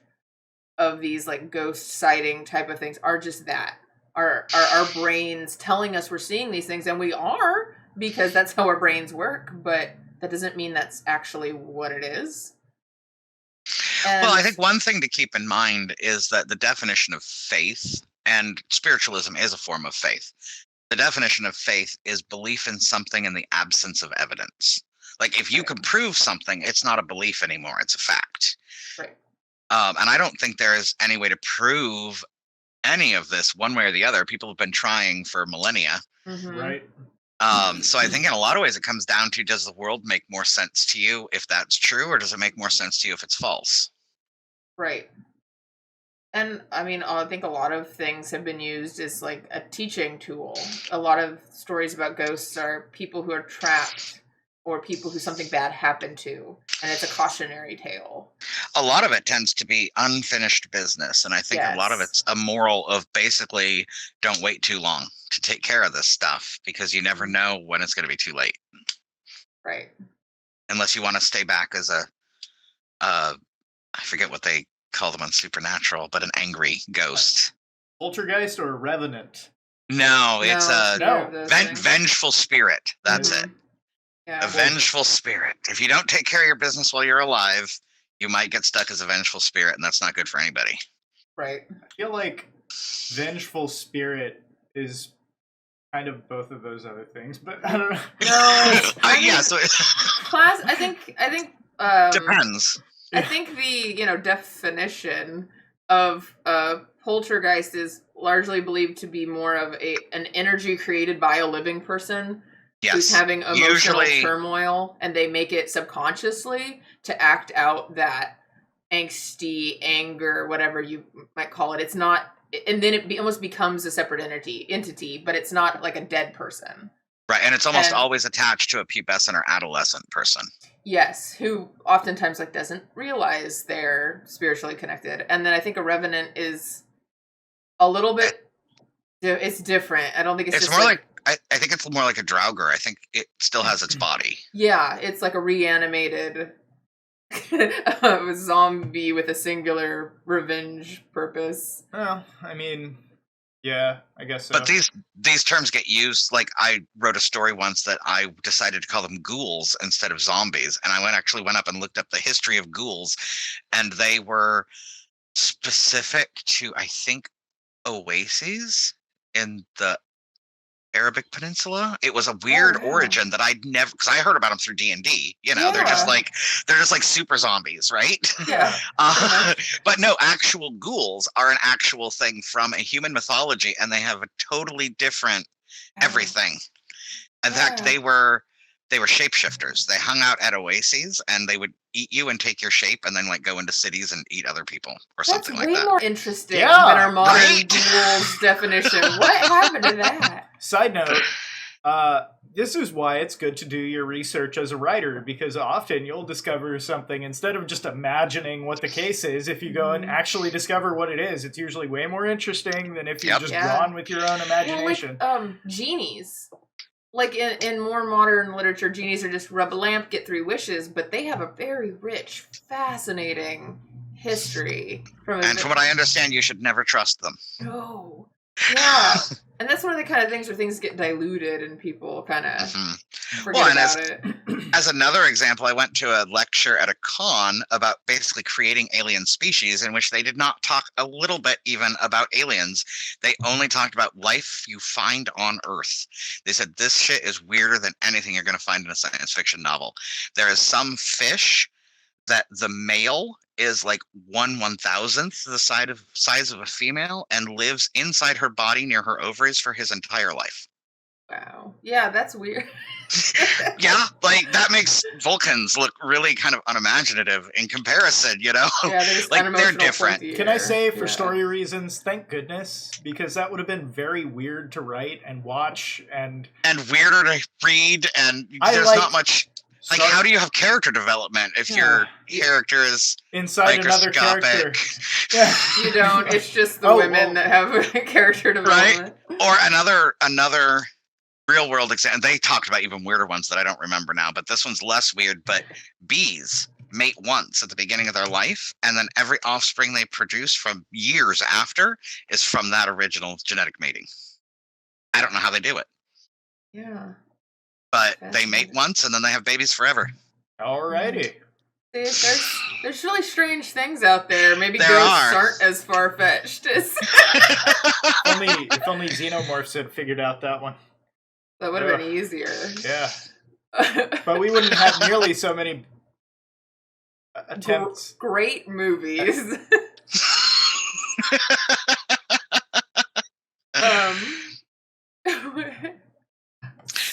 of these like ghost sighting type of things are just that. Are our brains telling us we're seeing these things, and we are, because that's how our brains work, but that doesn't mean that's actually what it is. Well, I think one thing to keep in mind is that the definition of faith, and spiritualism is a form of faith. The definition of faith is belief in something in the absence of evidence. Like, if you can prove something, it's not a belief anymore, it's a fact. Right. And I don't think there is any way to prove any of this one way or the other. People have been trying for millennia. Right. So I think in a lot of ways it comes down to, does the world make more sense to you if that's true, or does it make more sense to you if it's false? Right. And I mean, I think a lot of things have been used as like a teaching tool. A lot of stories about ghosts are people who are trapped, or people who something bad happened to, and it's a cautionary tale. A lot of it tends to be unfinished business, and I think a lot of it's a moral of basically don't wait too long to take care of this stuff, because you never know when it's going to be too late. Right. Unless you want to stay back as I forget what they call them on Supernatural, but an angry ghost. Poltergeist or revenant? No, it's a vengeful spirit. That's it. Yeah. A vengeful spirit. If you don't take care of your business while you're alive, you might get stuck as a vengeful spirit, and that's not good for anybody. Right. I feel like vengeful spirit is kind of both of those other things, but I don't know. No. So class. I think. Depends. I think the definition of poltergeist is largely believed to be more of an energy created by a living person. Yes. Who's having emotional turmoil, and they make it subconsciously to act out that angsty anger, whatever you might call it. It's not, and then it almost becomes a separate entity, but it's not like a dead person. Right, and it's almost always attached to a pubescent or adolescent person. Yes, who oftentimes doesn't realize they're spiritually connected. And then I think a revenant is a little bit. It's different. I don't think it's just more like I think it's more like a Draugr. I think it still has its body. Yeah, it's like a reanimated zombie with a singular revenge purpose. Well, I mean, yeah, I guess so. But these terms get used. Like, I wrote a story once that I decided to call them ghouls instead of zombies, and I actually went up and looked up the history of ghouls, and they were specific to, I think, oases in the Arabic Peninsula. It was a weird origin that I'd never, because I heard about them through D&D. You know, they're just like super zombies, right? Yeah. But no, actual ghouls are an actual thing from a human mythology, and they have a totally different everything. In fact, they were shapeshifters. They hung out at oases, and they would eat you and take your shape, and then like go into cities and eat other people or something like that. That's way more interesting than our modern ghouls definition. What happened to that? Side note, this is why it's good to do your research as a writer, because often you'll discover something instead of just imagining what the case is. If you go and actually discover what it is, it's usually way more interesting than if you've just gone with your own imagination. Well, like, genies. Like in more modern literature, genies are just rub a lamp, get 3 wishes, but they have a very rich, fascinating history. From what I understand, you should never trust them. No. Yeah. And that's one of the kind of things where things get diluted and people kind of forget about it. As another example, I went to a lecture at a con about basically creating alien species, in which they did not talk a little bit even about aliens. They only talked about life you find on Earth. They said this shit is weirder than anything you're going to find in a science fiction novel. There is some fish that the male is like 1/1000th the size of a female and lives inside her body near her ovaries for his entire life. Wow. Yeah, that's weird. Yeah, like that makes Vulcans look really kind of unimaginative in comparison, you know? Yeah, they're different. Can I say, for story reasons, thank goodness, because that would have been very weird to write and watch and weirder to read, and there's not much. Like, how do you have character development if your character is inside another character? Yeah, you don't. It's just the women that have character development. Right? Or another real world example. They talked about even weirder ones that I don't remember now, but this one's less weird. But bees mate once at the beginning of their life, and then every offspring they produce from years after is from that original genetic mating. I don't know how they do it. Yeah. But they mate once, and then they have babies forever. Alrighty. There's really strange things out there. Maybe ghosts aren't as far-fetched as... if only xenomorphs had figured out that one. That would have been easier. Yeah. But we wouldn't have nearly so many attempts. Great movies.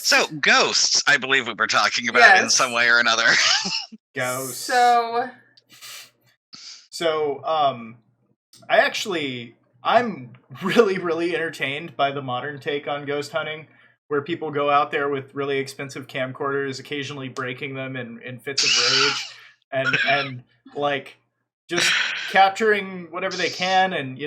So, ghosts, I believe we were talking about in some way or another. Ghosts. So, I'm really, really entertained by the modern take on ghost hunting, where people go out there with really expensive camcorders, occasionally breaking them in fits of rage, and like just capturing whatever they can, and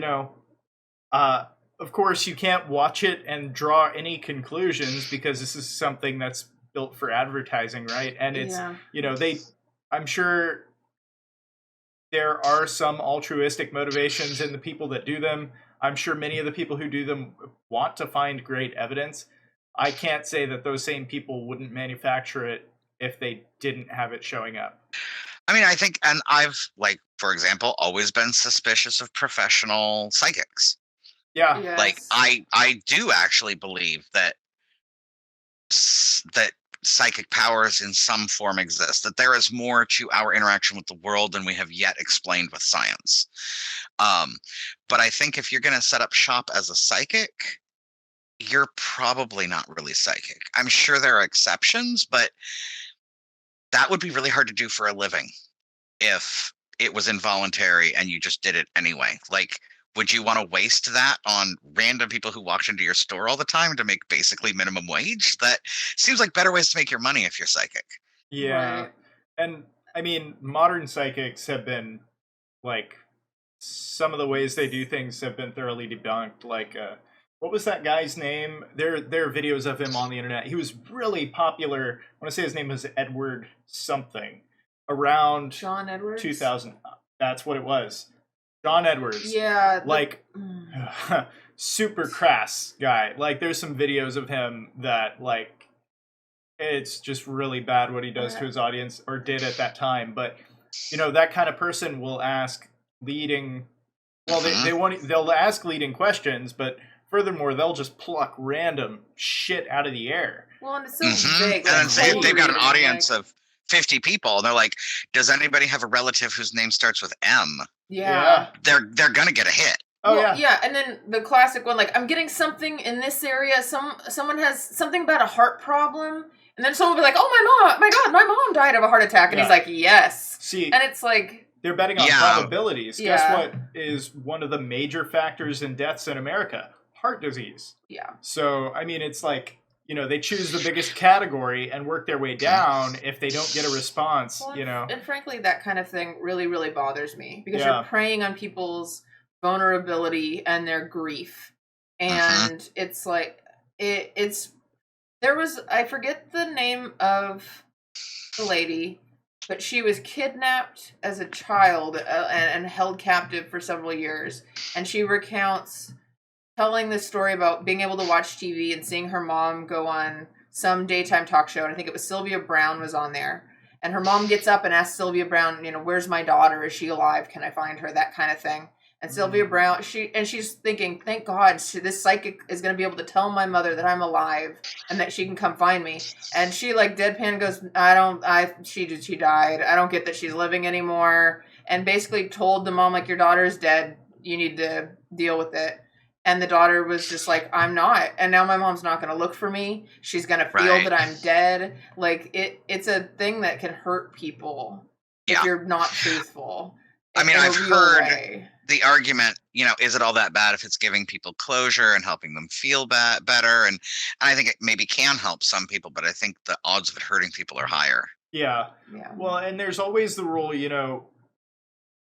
of course, you can't watch it and draw any conclusions because this is something that's built for advertising, right? And it's, I'm sure there are some altruistic motivations in the people that do them. I'm sure many of the people who do them want to find great evidence. I can't say that those same people wouldn't manufacture it if they didn't have it showing up. I mean, I think, and I've, like, for example, always been suspicious of professional psychics. Yeah. Yes. Like, I do actually believe that psychic powers in some form exist, that there is more to our interaction with the world than we have yet explained with science. But I think if you're going to set up shop as a psychic, you're probably not really psychic. I'm sure there are exceptions, but that would be really hard to do for a living if it was involuntary and you just did it anyway. Like, would you want to waste that on random people who walked into your store all the time to make basically minimum wage? That seems like better ways to make your money if you're psychic. Yeah. Right. And I mean, modern psychics have been, like, some of the ways they do things have been thoroughly debunked. Like, what was that guy's name? There are videos of him on the internet. He was really popular. I want to say his name was Edward something. Around John Edwards? 2000. That's what it was. John Edwards. Yeah. Like, super crass guy. Like, there's some videos of him that, like, it's just really bad what he does to his audience, or did at that time. But, you know, that kind of person will ask leading... Well, they'll ask leading questions, but furthermore, they'll just pluck random shit out of the air. Well, and it's so big. And then they've got an audience of 50 people, and they're like, does anybody have a relative whose name starts with M? Yeah. They're gonna get a hit. Oh, well, yeah. And then the classic one, like, I'm getting something in this area. Someone has something about a heart problem. And then someone will be like, oh, my God, my mom died of a heart attack. And he's like, yes. See, and it's like... They're betting on probabilities. Guess what is one of the major factors in deaths in America? Heart disease. Yeah. So, I mean, it's like, you know, they choose the biggest category and work their way down if they don't get a response, well, you know. And frankly, that kind of thing really, really bothers me. Because you're preying on people's vulnerability and their grief. And it's like, I forget the name of the lady, but she was kidnapped as a child and held captive for several years. And she recounts telling this story about being able to watch TV and seeing her mom go on some daytime talk show. And I think it was Sylvia Brown was on there. And her mom gets up and asks Sylvia Brown, you know, where's my daughter? Is she alive? Can I find her? That kind of thing. And Sylvia Brown, she's thinking, thank God, this psychic is going to be able to tell my mother that I'm alive and that she can come find me. And she, like, deadpan goes, she died. I don't get that she's living anymore. And basically told the mom, like, your daughter's dead. You need to deal with it. And the daughter was just like, I'm not. And now my mom's not going to look for me. She's going to feel that I'm dead. Like, it's a thing that can hurt people if you're not truthful. I mean, I've heard the argument, you know, is it all that bad if it's giving people closure and helping them feel better? And I think it maybe can help some people, but I think the odds of it hurting people are higher. Yeah. Well, and there's always the rule, you know,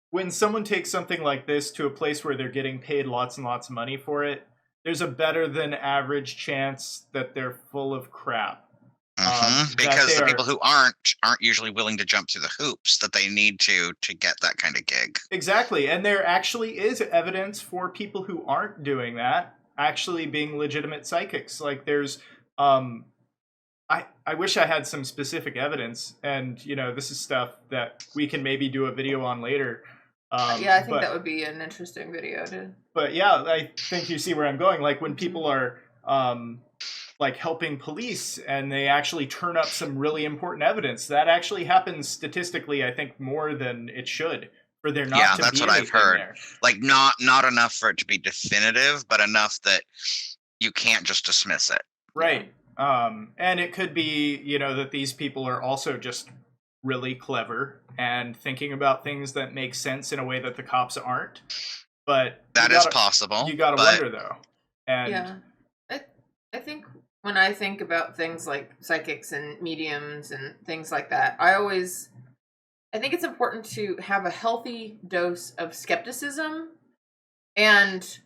when someone takes something like this to a place where they're getting paid lots and lots of money for it, there's a better than average chance that they're full of crap. Because the people who aren't usually willing to jump through the hoops that they need to get that kind of gig. Exactly. And there actually is evidence for people who aren't doing that actually being legitimate psychics. Like there's I wish I had some specific evidence, and you know, this is stuff that we can maybe do a video on later. I think that would be an interesting video to... But yeah, I think you see where I'm going. Like when people are like helping police and they actually turn up some really important evidence, that actually happens statistically, I think, more than it should for there not to be that's what I've heard. There. Like not enough for it to be definitive, but enough that you can't just dismiss it. Right. And it could be, you know, that these people are also just really clever and thinking about things that make sense in a way that the cops aren't. But that is possible. You gotta wonder though. And I think when I think about things like psychics and mediums and things like that, I think it's important to have a healthy dose of skepticism and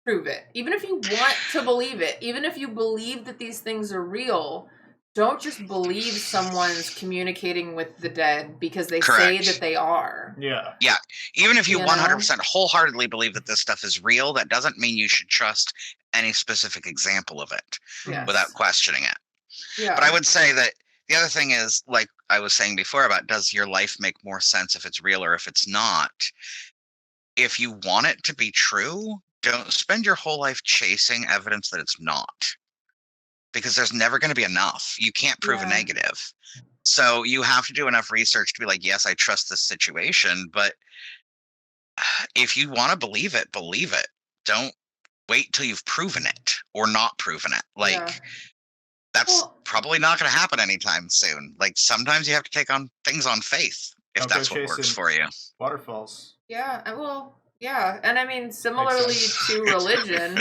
prove it. Even if you want to believe it, even if you believe that these things are real, don't just believe someone's communicating with the dead because they say that they are. Yeah. Yeah. Even if you 100% wholeheartedly believe that this stuff is real, that doesn't mean you should trust any specific example of it without questioning it. Yeah. But I would say that the other thing is, like I was saying before about does your life make more sense if it's real or if it's not? If you want it to be true, don't spend your whole life chasing evidence that it's not. Because there's never going to be enough. You can't prove a negative. So you have to do enough research to be like, yes, I trust this situation. But if you want to believe it, believe it. Don't wait till you've proven it or not proven it. Like, that's probably not going to happen anytime soon. Like, sometimes you have to take on things on faith if that's what works for you. Waterfalls. Yeah, well... Yeah, and I mean, similarly to religion...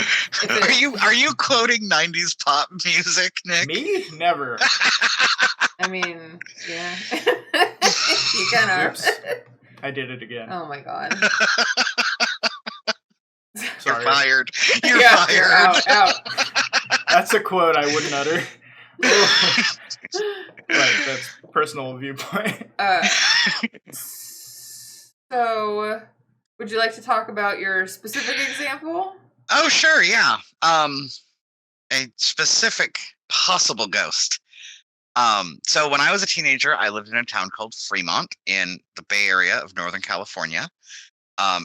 Are you quoting 90s pop music, Nick? Me? Never. I mean, yeah. You kind of... I did it again. Oh my god. Sorry. You're fired. You're Yeah, fired. you're out. That's a quote I wouldn't utter. Right, that's personal viewpoint. So, would you like to talk about your specific example? Oh, sure, yeah. A specific possible ghost. So when I was a teenager, I lived in a town called Fremont in the Bay Area of Northern California.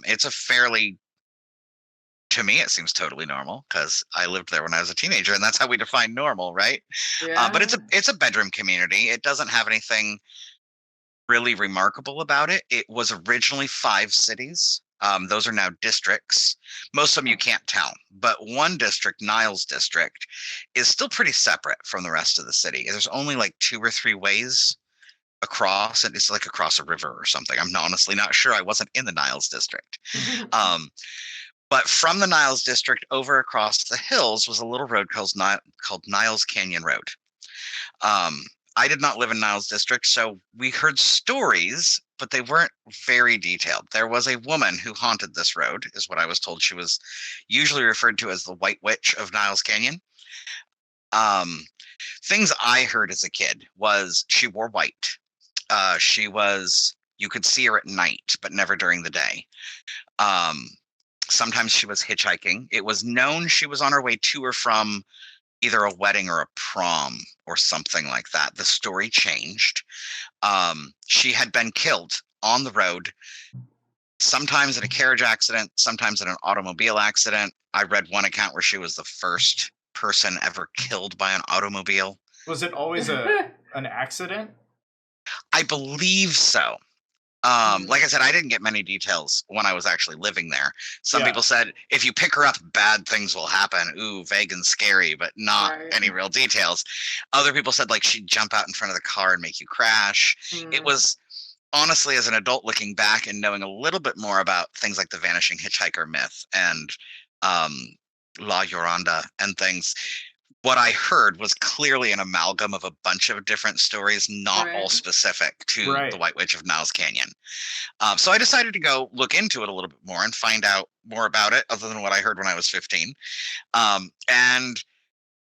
It's a fairly, to me, it seems totally normal because I lived there when I was a teenager, and that's how we define normal, right? Yeah. But it's a bedroom community. It doesn't have anything really remarkable about it. It was originally 5 cities. Those are now districts. Most of them you can't tell, but one district, Niles district, is still pretty separate from the rest of the city. There's only like 2 or 3 ways across, and it's like across a river or something. I'm honestly not sure. I wasn't in the Niles district. But from the Niles district over across the hills was a little road called Niles Canyon Road. I did not live in Niles district, so we heard stories, but they weren't very detailed. There was a woman who haunted this road, is what I was told. She was usually referred to as the White Witch of Niles Canyon. Things I heard as a kid was she wore white. You could see her at night, but never during the day. Sometimes she was hitchhiking. It was known she was on her way to or from either a wedding or a prom or something like that. The story changed. She had been killed on the road, sometimes in a carriage accident, sometimes in an automobile accident. I read one account where she was the first person ever killed by an automobile. Was it always an accident? I believe so. Like I said, I didn't get many details when I was actually living there. Some people said, if you pick her up, bad things will happen. Ooh, vague and scary, but not any real details. Other people said, like, she'd jump out in front of the car and make you crash. It was, honestly, as an adult looking back and knowing a little bit more about things like the vanishing hitchhiker myth and La Llorona and things, what I heard was clearly an amalgam of a bunch of different stories, not all specific to the White Witch of Niles Canyon. So I decided to go look into it a little bit more and find out more about it, other than what I heard when I was 15. And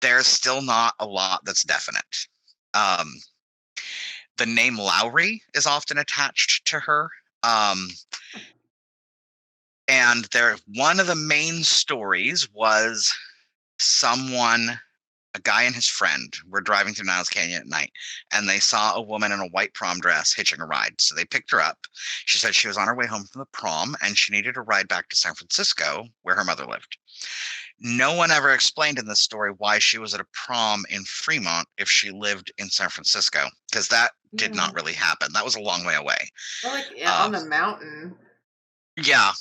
there's still not a lot that's definite. The name Lowry is often attached to her. And one of the main stories was a guy and his friend were driving through Niles Canyon at night, and they saw a woman in a white prom dress hitching a ride. So they picked her up. She said she was on her way home from the prom, and she needed a ride back to San Francisco, where her mother lived. No one ever explained in this story why she was at a prom in Fremont if she lived in San Francisco, because that did not really happen. That was a long way away. Well, like on the mountain. Yeah.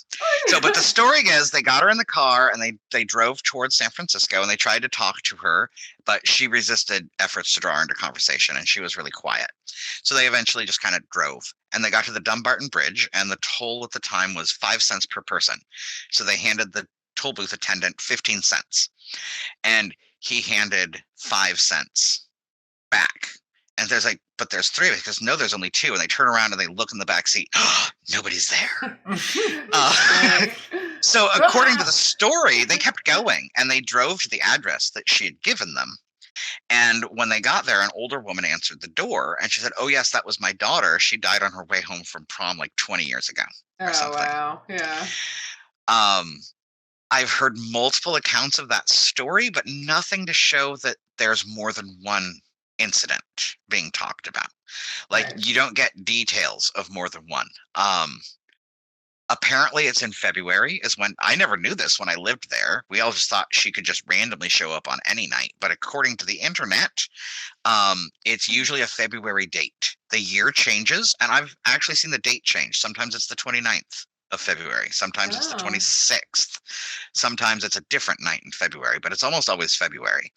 So, but the story is they got her in the car and they drove towards San Francisco, and they tried to talk to her, but she resisted efforts to draw her into conversation, and she was really quiet. So they eventually just kind of drove, and they got to the Dumbarton Bridge, and the toll at the time was 5 cents per person. So they handed the toll booth attendant 15 cents, and he handed 5 cents back. And there's like, but there's 3 of us. Because no, there's only 2. And they turn around and they look in the back seat. Nobody's there. So according to the story, they kept going, and they drove to the address that she had given them. And when they got there, an older woman answered the door, and she said, "Oh yes, that was my daughter. She died on her way home from prom like 20 years ago." Or something. Wow. Yeah. I've heard multiple accounts of that story, but nothing to show that there's more than one incident being talked about. Like, you don't get details of more than one. Apparently it's in February is when, I never knew this when I lived there. We all just thought she could just randomly show up on any night. But according to the internet, it's usually a February date. The year changes, and I've actually seen the date change. Sometimes it's the 29th of February. Sometimes it's the 26th. Sometimes it's a different night in February, but it's almost always February.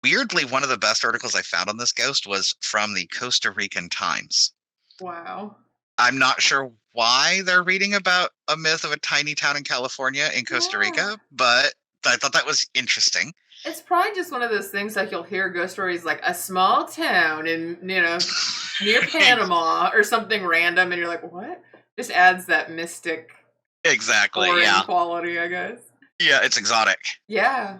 Weirdly, one of the best articles I found on this ghost was from the Costa Rican Times. Wow. I'm not sure why they're reading about a myth of a tiny town in California in Costa Rica, but I thought that was interesting. It's probably just one of those things, like, you'll hear ghost stories like a small town in, near Panama or something random, and you're like, what? Just adds that mystic quality, I guess. Yeah, it's exotic. Yeah.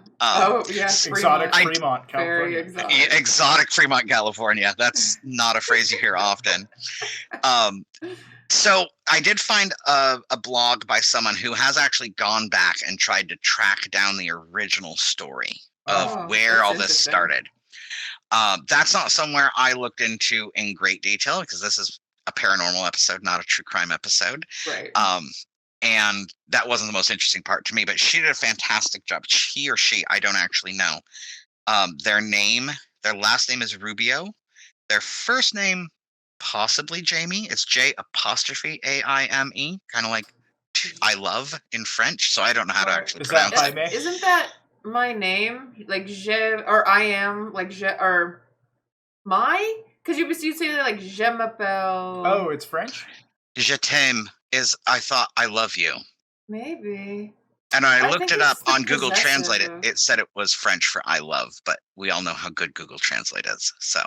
Yes. Exotic Fremont. Fremont, Very California. exotic. Exotic Fremont, California. That's not a phrase you hear often. So I did find a blog by someone who has actually gone back and tried to track down the original story of where all this started. That's not somewhere I looked into in great detail because this is a paranormal episode, not a true crime episode. Right. And that wasn't the most interesting part to me, but she did a fantastic job. He or she, I don't actually know. Their last name is Rubio. Their first name, possibly Jamie. It's J''AIME, kind of like I love in French. So I don't know how to actually pronounce it. Isn't that my name? Like je or I am like je or my? Because you say that like je m'appelle. Oh, it's French? Je t'aime is I thought I love you. Maybe. And I looked it up on Google Translate. It said it was French for I love, but we all know how good Google Translate is. So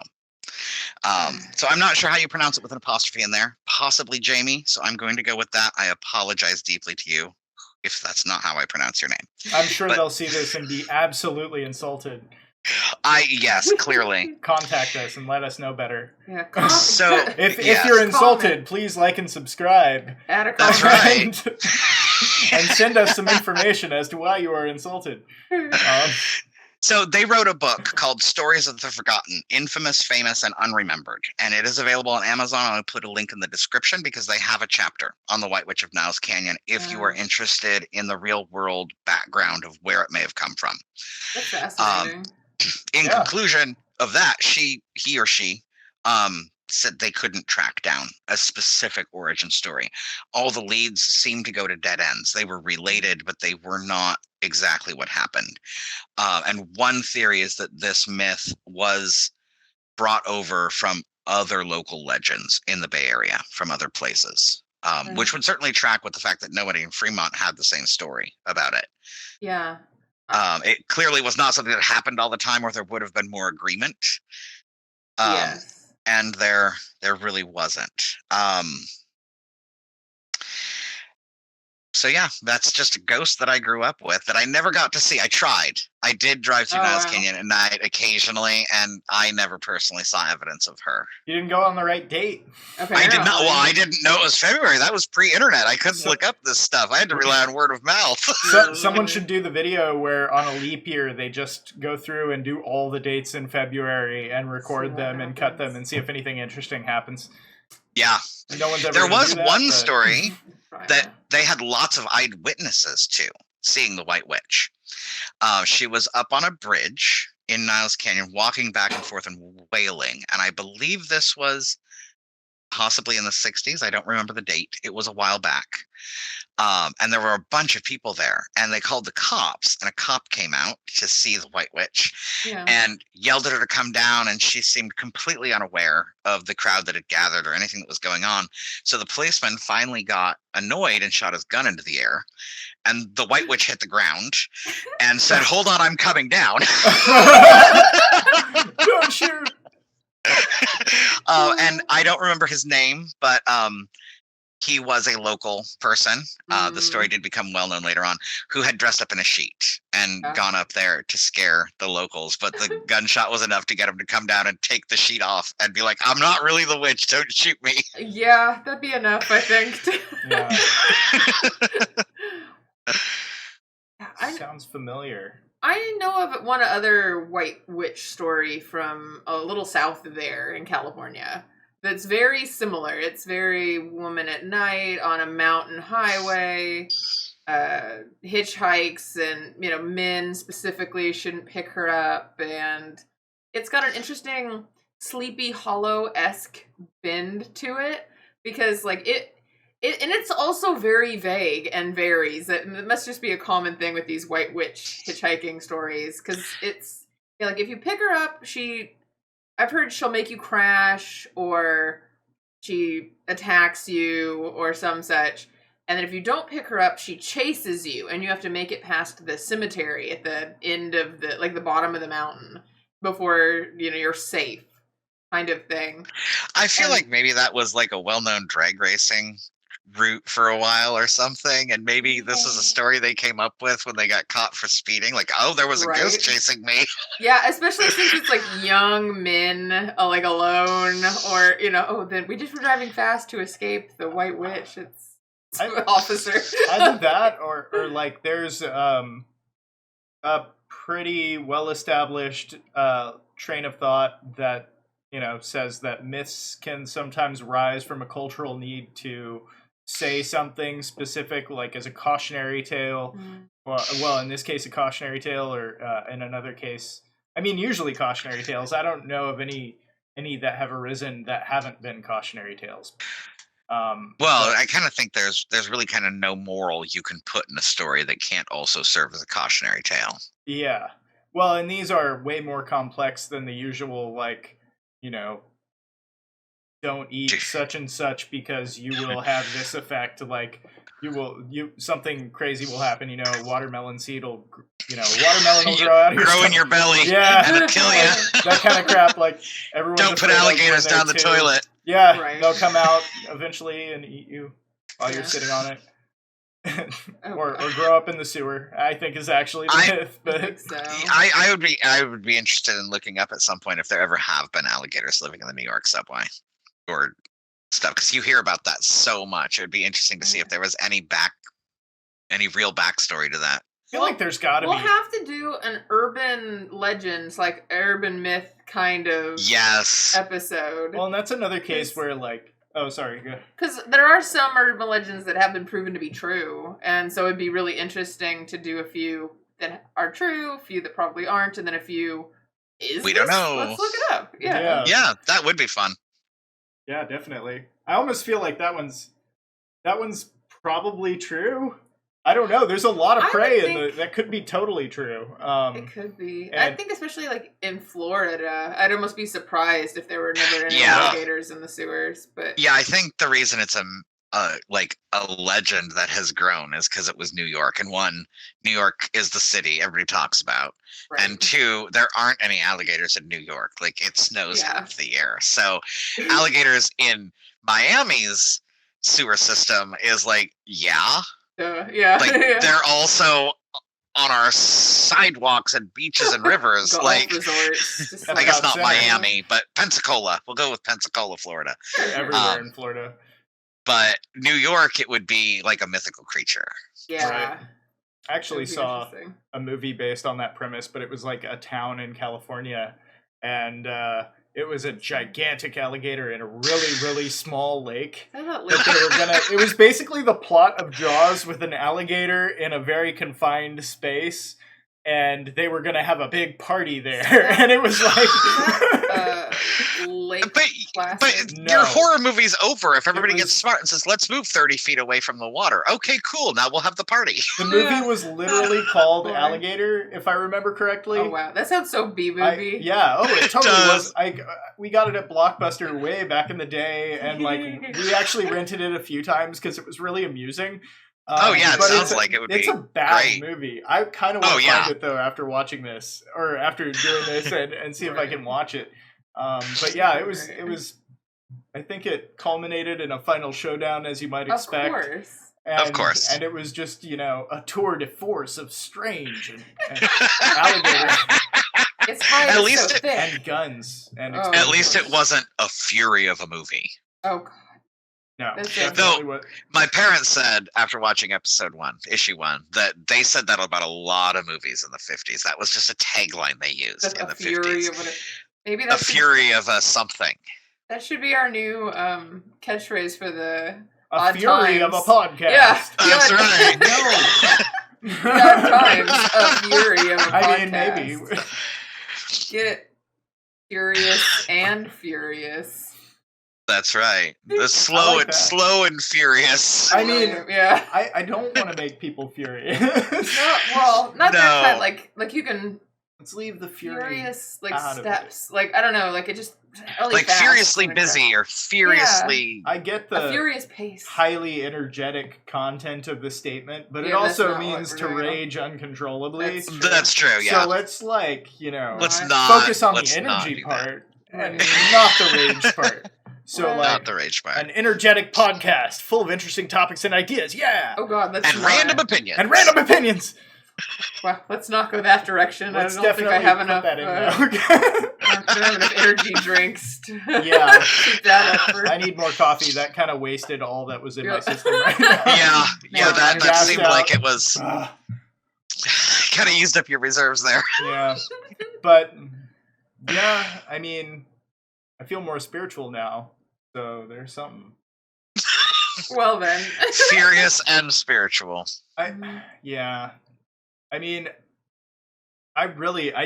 I'm not sure how you pronounce it with an apostrophe in there. Possibly Jamie. So I'm going to go with that. I apologize deeply to you if that's not how I pronounce your name. I'm sure they'll see this and be absolutely insulted. Yes, clearly. Contact us and let us know better. Yeah. So if you're insulted, please like and subscribe. Add a comment. That's right. And send us some information as to why you are insulted. So they wrote a book called Stories of the Forgotten, Infamous, Famous, and Unremembered. And it is available on Amazon. I'll put a link in the description because they have a chapter on the White Witch of Niles Canyon if you are interested in the real world background of where it may have come from. That's fascinating. In conclusion of that, he or she said they couldn't track down a specific origin story. All the leads seemed to go to dead ends. They were related, but they were not exactly what happened. And one theory is that this myth was brought over from other local legends in the Bay Area from other places, which would certainly track with the fact that nobody in Fremont had the same story about it. Yeah. It clearly was not something that happened all the time or there would have been more agreement. Yes. And there really wasn't. So yeah, that's just a ghost that I grew up with that I never got to see. I tried. I did drive through Niles Canyon at night occasionally, and I never personally saw evidence of her. You didn't go on the right date. I did not. Well, I didn't know it was February. That was pre-internet. I couldn't look up this stuff. I had to rely on word of mouth. Someone should do the video where on a leap year they just go through and do all the dates in February and record them and cut them and see if anything interesting happens. Yeah. No one's ever there was that, one story that they had lots of eyewitnesses to seeing the White Witch. She was up on a bridge in Niles Canyon, walking back and forth and wailing. And I believe this was possibly in the 60s. I don't remember the date. It was a while back. And there were a bunch of people there. And they called the cops. And a cop came out to see the White Witch and yelled at her to come down. And she seemed completely unaware of the crowd that had gathered or anything that was going on. So the policeman finally got annoyed and shot his gun into the air. And the White Witch hit the ground and said, "Hold on, I'm coming down." Don't shoot. And I don't remember his name, but he was a local person. The story did become well known later on, who had dressed up in a sheet and gone up there to scare the locals. But the gunshot was enough to get him to come down and take the sheet off and be like, "I'm not really the witch. Don't shoot me." Yeah, that'd be enough, I think. Yeah. Sounds familiar. I know of one other White Witch story from a little south of there in California that's very similar. It's very woman at night on a mountain highway, hitchhikes, and men specifically shouldn't pick her up, and it's got an interesting Sleepy Hollow-esque bend to it because and it's also very vague and varies. It must just be a common thing with these White Witch hitchhiking stories because it's like if you pick her up, I've heard she'll make you crash or she attacks you or some such. And then if you don't pick her up, she chases you and you have to make it past the cemetery at the end of the bottom of the mountain before you're safe, kind of thing. I feel like maybe that was like a well-known drag racing route for a while or something, and maybe this is a story they came up with when they got caught for speeding. Like, oh, there was a ghost chasing me. Yeah, especially since it's like young men, like alone, or then we just were driving fast to escape the White Witch. It's officer. Either that, or like there's a pretty well established train of thought that says that myths can sometimes rise from a cultural need to say something specific, like as a cautionary tale. Well, in this case, a cautionary tale, or in another case, I mean, usually cautionary tales. I don't know of any that have arisen that haven't been cautionary tales. I kind of think there's really kind of no moral you can put in a story that can't also serve as a cautionary tale. Yeah. Well, and these are way more complex than the usual, like, don't eat such and such because you will have this effect. Like, something crazy will happen. Watermelon seed will, watermelon will grow out of your grow in your belly. Yeah, and it'll kill you. That kind of crap. Like, everyone don't put alligators down the toilet. Yeah, right. They'll come out eventually and eat you while you're sitting on it. or grow up in the sewer, I think is actually the myth. But I think so. I would be interested in looking up at some point if there ever have been alligators living in the New York subway or stuff, because you hear about that so much. It'd be interesting to see if there was any real backstory to that. I feel like there's got to be. We'll have to do an urban legends, like urban myth kind of episode. Well, and that's another case where, like, oh, sorry, go ahead. Because there are some urban legends that have been proven to be true, and so it'd be really interesting to do a few that are true, a few that probably aren't, and then a few we don't know. Let's look it up. Yeah, that would be fun. Yeah, definitely. I almost feel like that one's probably true. I don't know. There's a lot of prey that could be totally true. It could be. I think especially like in Florida, I'd almost be surprised if there were never any alligators in the sewers. But yeah, I think the reason it's like a legend that has grown is because it was New York. And one, New York is the city everybody talks about. Right. And two, there aren't any alligators in New York. Like, it snows half the year. So alligators in Miami's sewer system is like, like they're also on our sidewalks and beaches and rivers. Like, resorts. I guess not Miami, but Pensacola. We'll go with Pensacola, Florida. Everywhere in Florida. But New York, it would be like a mythical creature. Yeah. Right. I actually saw a movie based on that premise, but it was like a town in California, and it was a gigantic alligator in a really, really small lake. It was basically the plot of Jaws with an alligator in a very confined space, and they were gonna have a big party there, and it was like lake. But your horror movie's over if everybody gets smart and says, "Let's move 30 feet away from the water." Okay, cool. Now we'll have the party. The movie was literally called Alligator, if I remember correctly. Oh wow, that sounds so B-movie. It totally was. We got it at Blockbuster way back in the day, and like we actually rented it a few times because it was really amusing. It sounds like it would be. It's a bad movie. I kind of want to find it though after watching this, or after doing this, and see if I can watch it. But yeah, it was. I think it culminated in a final showdown, as you might expect. Of course. And it was just, a tour de force of strange and alligator. At least and guns and at least it wasn't a fury of a movie. Oh god. No. Though my parents said after watching issue 1, that they said that about a lot of movies in the 50s. That was just a tagline they used in the 50s. Maybe that's a fury of a something. That should be our new catchphrase for the a fury of a podcast. Yeah, that's right. Odd times, a fury of a podcast. I mean, maybe. Get curious and furious. That's right. The slow and furious. I mean, I don't want to make people furious. Not that kind. Like you can. Let's leave the furious steps. Like, I don't know. Like, it just really like furiously busy or furiously. I get the a furious pace, highly energetic content of the statement, but it also means to rage uncontrollably. That's true. Yeah. So let's let's focus on the energy part and not the rage part. So Well, like Not the Rage Bar. an energetic podcast full of interesting topics and ideas. Yeah. Oh God, let's And not. random opinions. And random opinions. Well, let's not go that direction. Let's I don't think I definitely have put enough. that in I don't have enough energy drinks to Yeah. keep that up. I need more coffee. That kind of wasted all that was in my system right now. Yeah, that Gassed seemed out. like it was Ugh. kind of used up your reserves there. Yeah. But, yeah, I mean, I feel more spiritual now. So there's something. Well then. Furious and spiritual. Yeah. I mean, I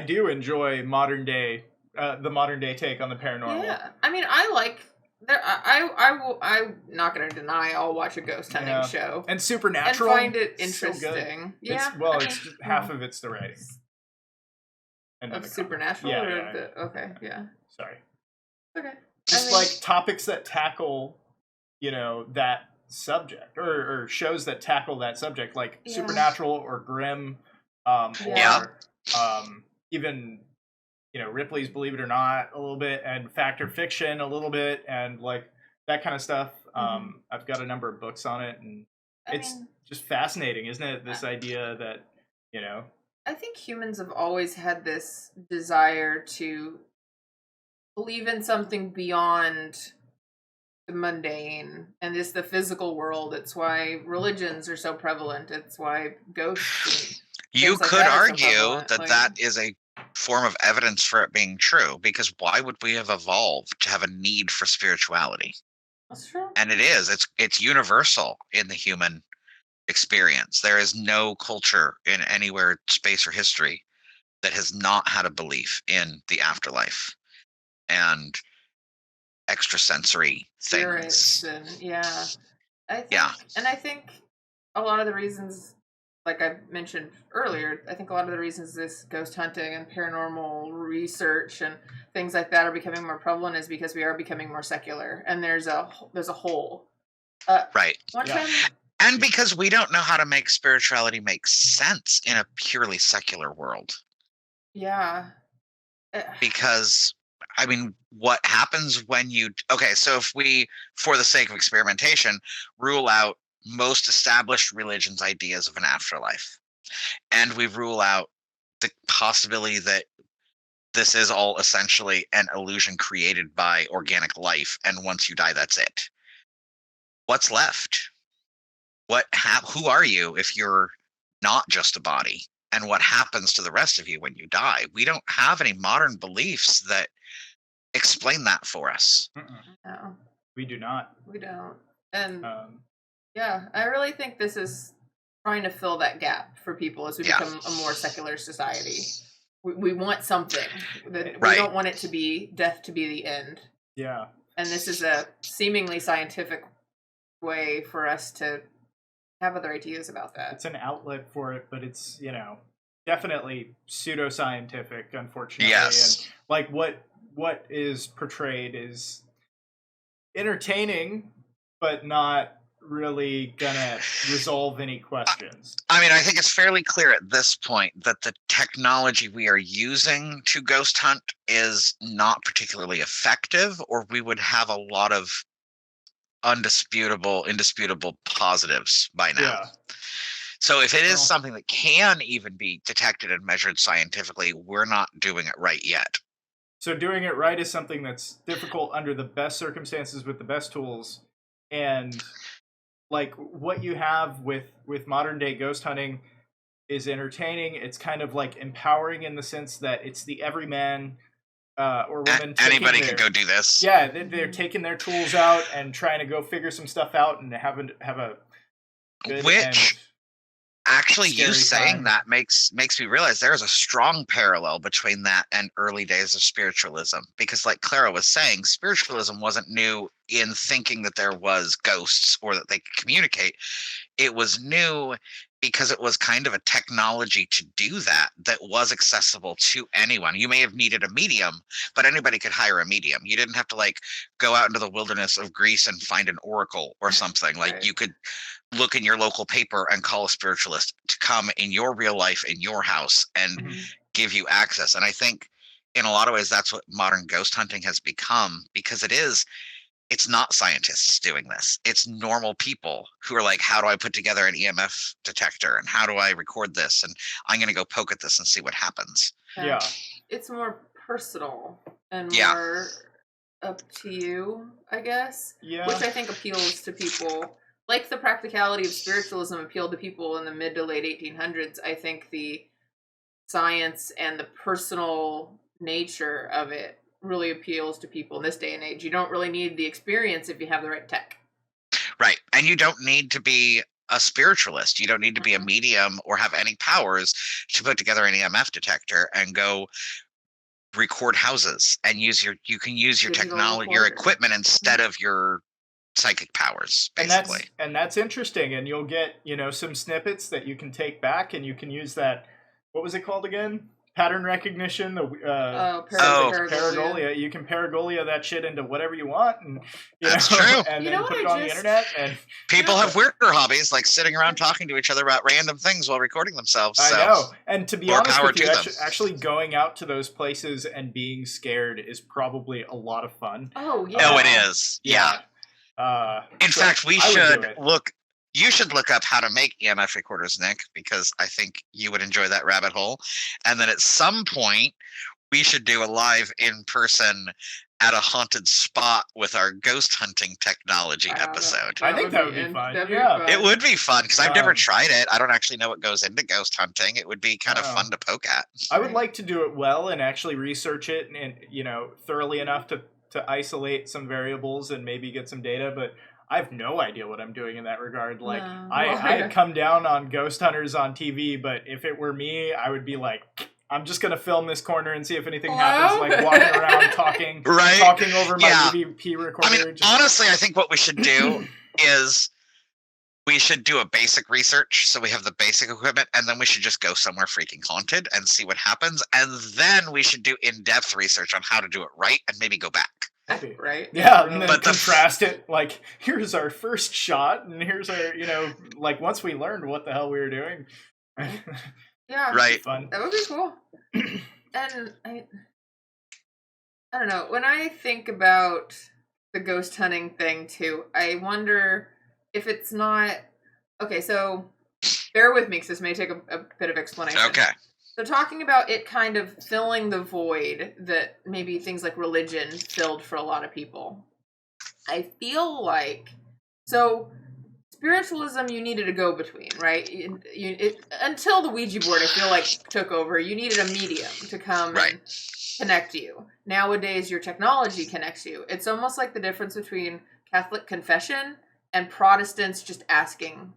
do enjoy the modern day take on the paranormal. Yeah, I mean, I like. I'm not going to deny I'll watch a ghost hunting show And and Supernatural. find it is so good. interesting. It's, Yeah, well, I it's mean, half of it's the writing. And then of the Supernatural. Yeah, or yeah. Okay, yeah, Sorry. okay. Just like topics that tackle, that subject, or shows that tackle that subject, like Supernatural or Grimm, or even Ripley's Believe It or Not a little bit, and Fact or Fiction a little bit, and like that kind of stuff. I've got a number of books on it, and it's just fascinating, isn't it? This idea that I think humans have always had this desire to believe in something beyond the mundane and the physical world. It's why religions are so prevalent. It's why ghosts. You like could that are so argue prevalent, that like- that is a form of evidence for it being true, because why would we have evolved to have a need for spirituality? That's true. And it's universal in the human experience. There is no culture in anywhere, space, or history that has not had a belief in the afterlife and extrasensory Spirits things. and Yeah. I think a lot of the reasons, like I mentioned earlier, I think a lot of the reasons this ghost hunting and paranormal research and things like that are becoming more prevalent is because we are becoming more secular, and there's a hole. Right. One Yeah. time, And because we don't know how to make spirituality make sense in a purely secular world. yeah. Because I mean, what happens when so if we, for the sake of experimentation, rule out most established religions' ideas of an afterlife, and we rule out the possibility that this is all essentially an illusion created by organic life, and once you die, that's it. What's left? Who are you if you're not just a body? And what happens to the rest of you when you die? We don't have any modern beliefs that explain that for us. No, We do not. we don't. And Um, I really think this is trying to fill that gap for people as we Yeah. become a more secular society. We want something. We Right. don't want it to be death to be the end. yeah. And this is a seemingly scientific way for us to have other ideas about that. It's an outlet for it, but it's, definitely pseudoscientific, unfortunately. Yes. And like what is portrayed is entertaining, but not really gonna resolve any questions. I mean, I think it's fairly clear at this point that the technology we are using to ghost hunt is not particularly effective, or we would have a lot of indisputable positives by now. Yeah. So if it is Well- something that can even be detected and measured scientifically, we're not doing it right yet. So doing it right is something that's difficult under the best circumstances with the best tools. And like what you have with modern day ghost hunting is entertaining. It's kind of like empowering in the sense that it's the everyman or woman. Anybody could go do this. Yeah, they're taking their tools out and trying to go figure some stuff out and have a good Which actually, you scary saying time. that makes me realize there is a strong parallel between that and early days of spiritualism. Because like Clara was saying, spiritualism wasn't new in thinking that there was ghosts or that they could communicate. It was new because it was kind of a technology to do that was accessible to anyone. You may have needed a medium, but anybody could hire a medium. You didn't have to like go out into the wilderness of Greece and find an oracle or something. Like Right. you could look in your local paper and call a spiritualist to come in your real life in your house and Mhm. give you access. And I think in a lot of ways that's what modern ghost hunting has become, because it is it's not scientists doing this. It's normal people who are like, how do I put together an EMF detector? And how do I record this? And I'm going to go poke at this and see what happens. Yeah. It's more personal and Yeah. more up to you, I guess. Yeah. Which I think appeals to people. Like the practicality of spiritualism appealed to people in the mid to late 1800s, I think the science and the personal nature of it really appeals to people in this day and age. You don't really need the experience if you have the right tech. Right. And you don't need to be a spiritualist. You don't need to be a medium or have any powers to put together an EMF detector and go record houses and you can use your Digital technology, your recorder. equipment instead of your psychic powers, basically. And that's interesting, and you'll get, some snippets that you can take back, and you can use that, what was it called again? Pattern recognition, paragolia. You can paragolia that shit into whatever you want, and that's true. And then put it on the internet. And people have weirder hobbies, like sitting around talking to each other about random things while recording themselves. So. I know. And to be honest with you, actually going out to those places and being scared is probably a lot of fun. Oh yeah. Oh, it is. Yeah. In fact, we should look. You should look up how to make EMF recorders, Nick, because I think you would enjoy that rabbit hole. And then at some point, we should do a live in-person at a haunted spot with our ghost hunting technology episode. I think that would be fun. It would be fun, because I've never tried it. I don't actually know what goes into ghost hunting. It would be kind of fun to poke at. I would like to do it well and actually research it and thoroughly enough to isolate some variables and maybe get some data, but I have no idea what I'm doing in that regard. Like, I come down on ghost hunters on TV, but if it were me, I would be like, I'm just going to film this corner and see if anything happens, like walking around talking over my EVP recorder. I mean, honestly, I think what we should do is we should do a basic research, so we have the basic equipment, and then we should just go somewhere freaking haunted and see what happens, and then we should do in-depth research on how to do it right, and maybe go back. Right? Yeah, and then contrast it, like, here's our first shot, and here's our, like, once we learned what the hell we were doing. Yeah. Right. Fun. That would be cool. And I don't know, when I think about the ghost hunting thing, too, I wonder if it's not... Okay, so bear with me, because this may take a bit of explanation. Okay. So talking about it kind of filling the void that maybe things like religion filled for a lot of people. I feel like... So, spiritualism, you needed a go-between, right? Until the Ouija board, I feel like, took over, you needed a medium to come and connect you. Nowadays, your technology connects you. It's almost like the difference between Catholic confession and Protestants just asking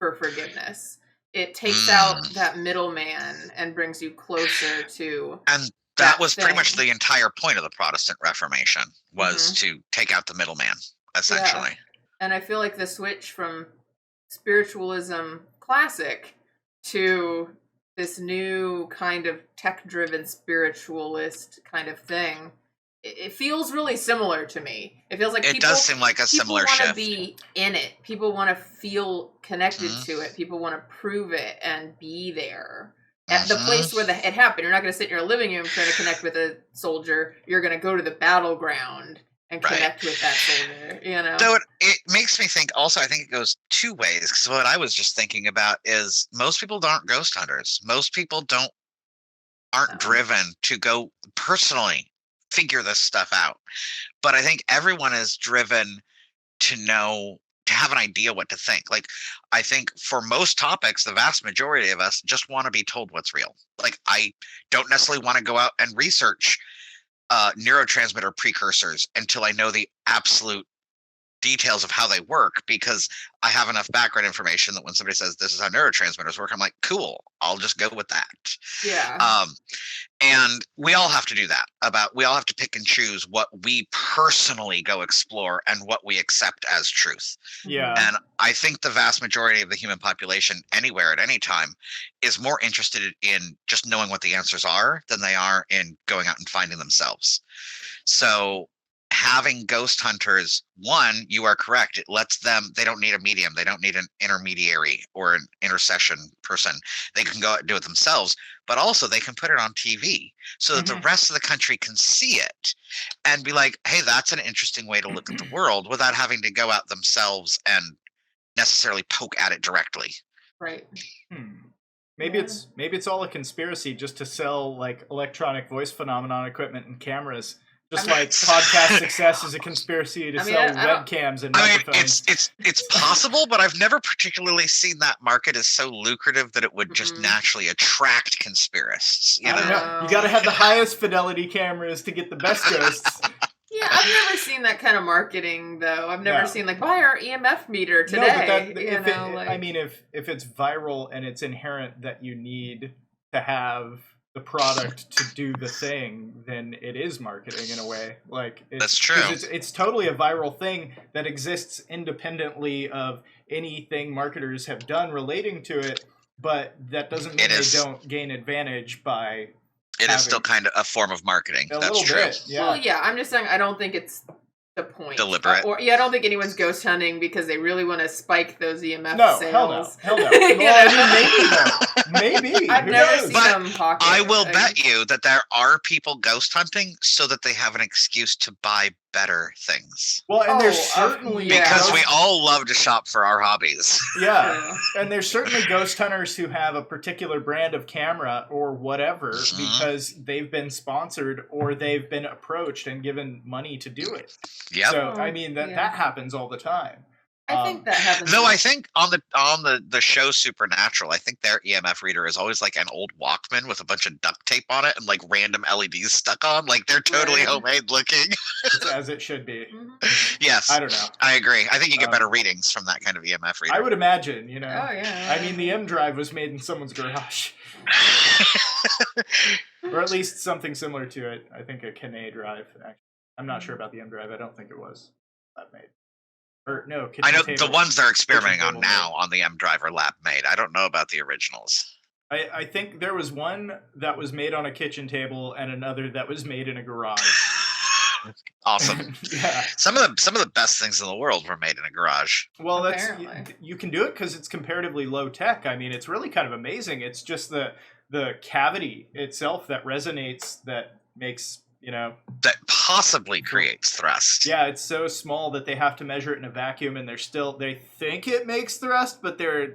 for forgiveness. It takes out that middleman and brings you closer to... And that was pretty much the entire point of the Protestant Reformation, was to take out the middleman, essentially. Yeah. And I feel like the switch from spiritualism classic to this new kind of tech-driven spiritualist kind of thing, it feels really similar to me. It feels like it does seem like a similar shift. People want to be in it. People want to feel connected to it. People want to prove it and be there. At the place where it happened. You're not going to sit in your living room trying to connect with a soldier. You're going to go to the battleground and connect with that soldier, So it makes me think also, I think it goes two ways. Because what I was just thinking about is most people aren't ghost hunters. Most people aren't driven to go personally figure this stuff out. But I think everyone is driven to have an idea what to think. Like, I think for most topics, the vast majority of us just want to be told what's real. Like, I don't necessarily want to go out and research neurotransmitter precursors until I know the absolute details of how they work, because I have enough background information that when somebody says this is how neurotransmitters work, I'm like, cool, I'll just go with that. Yeah. And we all have to do that. We all have to pick and choose what we personally go explore and what we accept as truth. Yeah. And I think the vast majority of the human population anywhere at any time is more interested in just knowing what the answers are than they are in going out and finding themselves. So having ghost hunters, one, you are correct. It lets them, they don't need a medium. They don't need an intermediary or an intercession person. They can go out and do it themselves, but also they can put it on TV so that the rest of the country can see it and be like, hey, that's an interesting way to look at the world without having to go out themselves and necessarily poke at it directly. Right. Maybe it's all a conspiracy just to sell like electronic voice phenomenon equipment and cameras. Just like podcast success is a conspiracy to sell webcams and microphones. It's possible, but I've never particularly seen that market as so lucrative that it would just naturally attract conspiracists. You know? You got to have the highest fidelity cameras to get the best ghosts. Yeah, I've never seen that kind of marketing, though. I've never seen, like, buy our EMF meter today. If it's viral and it's inherent that you need to have the product to do the thing, then it is marketing in a way. Like that's true. It's totally a viral thing that exists independently of anything marketers have done relating to it, but that doesn't mean they don't gain advantage by. It is still kind of a form of marketing. That's true. Well, yeah, I'm just saying I don't think it's the point. Deliberate. I don't think anyone's ghost hunting because they really want to spike those EMF sales. Hell no. Maybe. I've never seen them talking. I will bet you that there are people ghost hunting so that they have an excuse to buy better things. Well, and there's certainly... Because we all love to shop for our hobbies. Yeah. And there's certainly ghost hunters who have a particular brand of camera or whatever because they've been sponsored or they've been approached and given money to do it. Yeah. So, I mean, that happens all the time. I think that happens. Though I think on the show Supernatural, I think their EMF reader is always like an old Walkman with a bunch of duct tape on it and like random LEDs stuck on. Like they're totally homemade looking. As it should be. Yes. I don't know. I agree. I think you get better readings from that kind of EMF reader. I would imagine, you know. Oh, yeah. I mean, the M drive was made in someone's garage. Or at least something similar to it. I think a Kinney drive. Actually. I'm not sure about the M drive. I don't think it was lab made. Or no, I know the ones they're experimenting on now on the M drive are lab made. I don't know about the originals. I think there was one that was made on a kitchen table and another that was made in a garage. Awesome. Yeah. Some of the best things in the world were made in a garage. Well, you can do it because it's comparatively low tech. I mean, it's really kind of amazing. It's just the cavity itself that resonates that makes, you know, that possibly creates thrust. Yeah, it's so small that they have to measure it in a vacuum, and they think it makes thrust, but they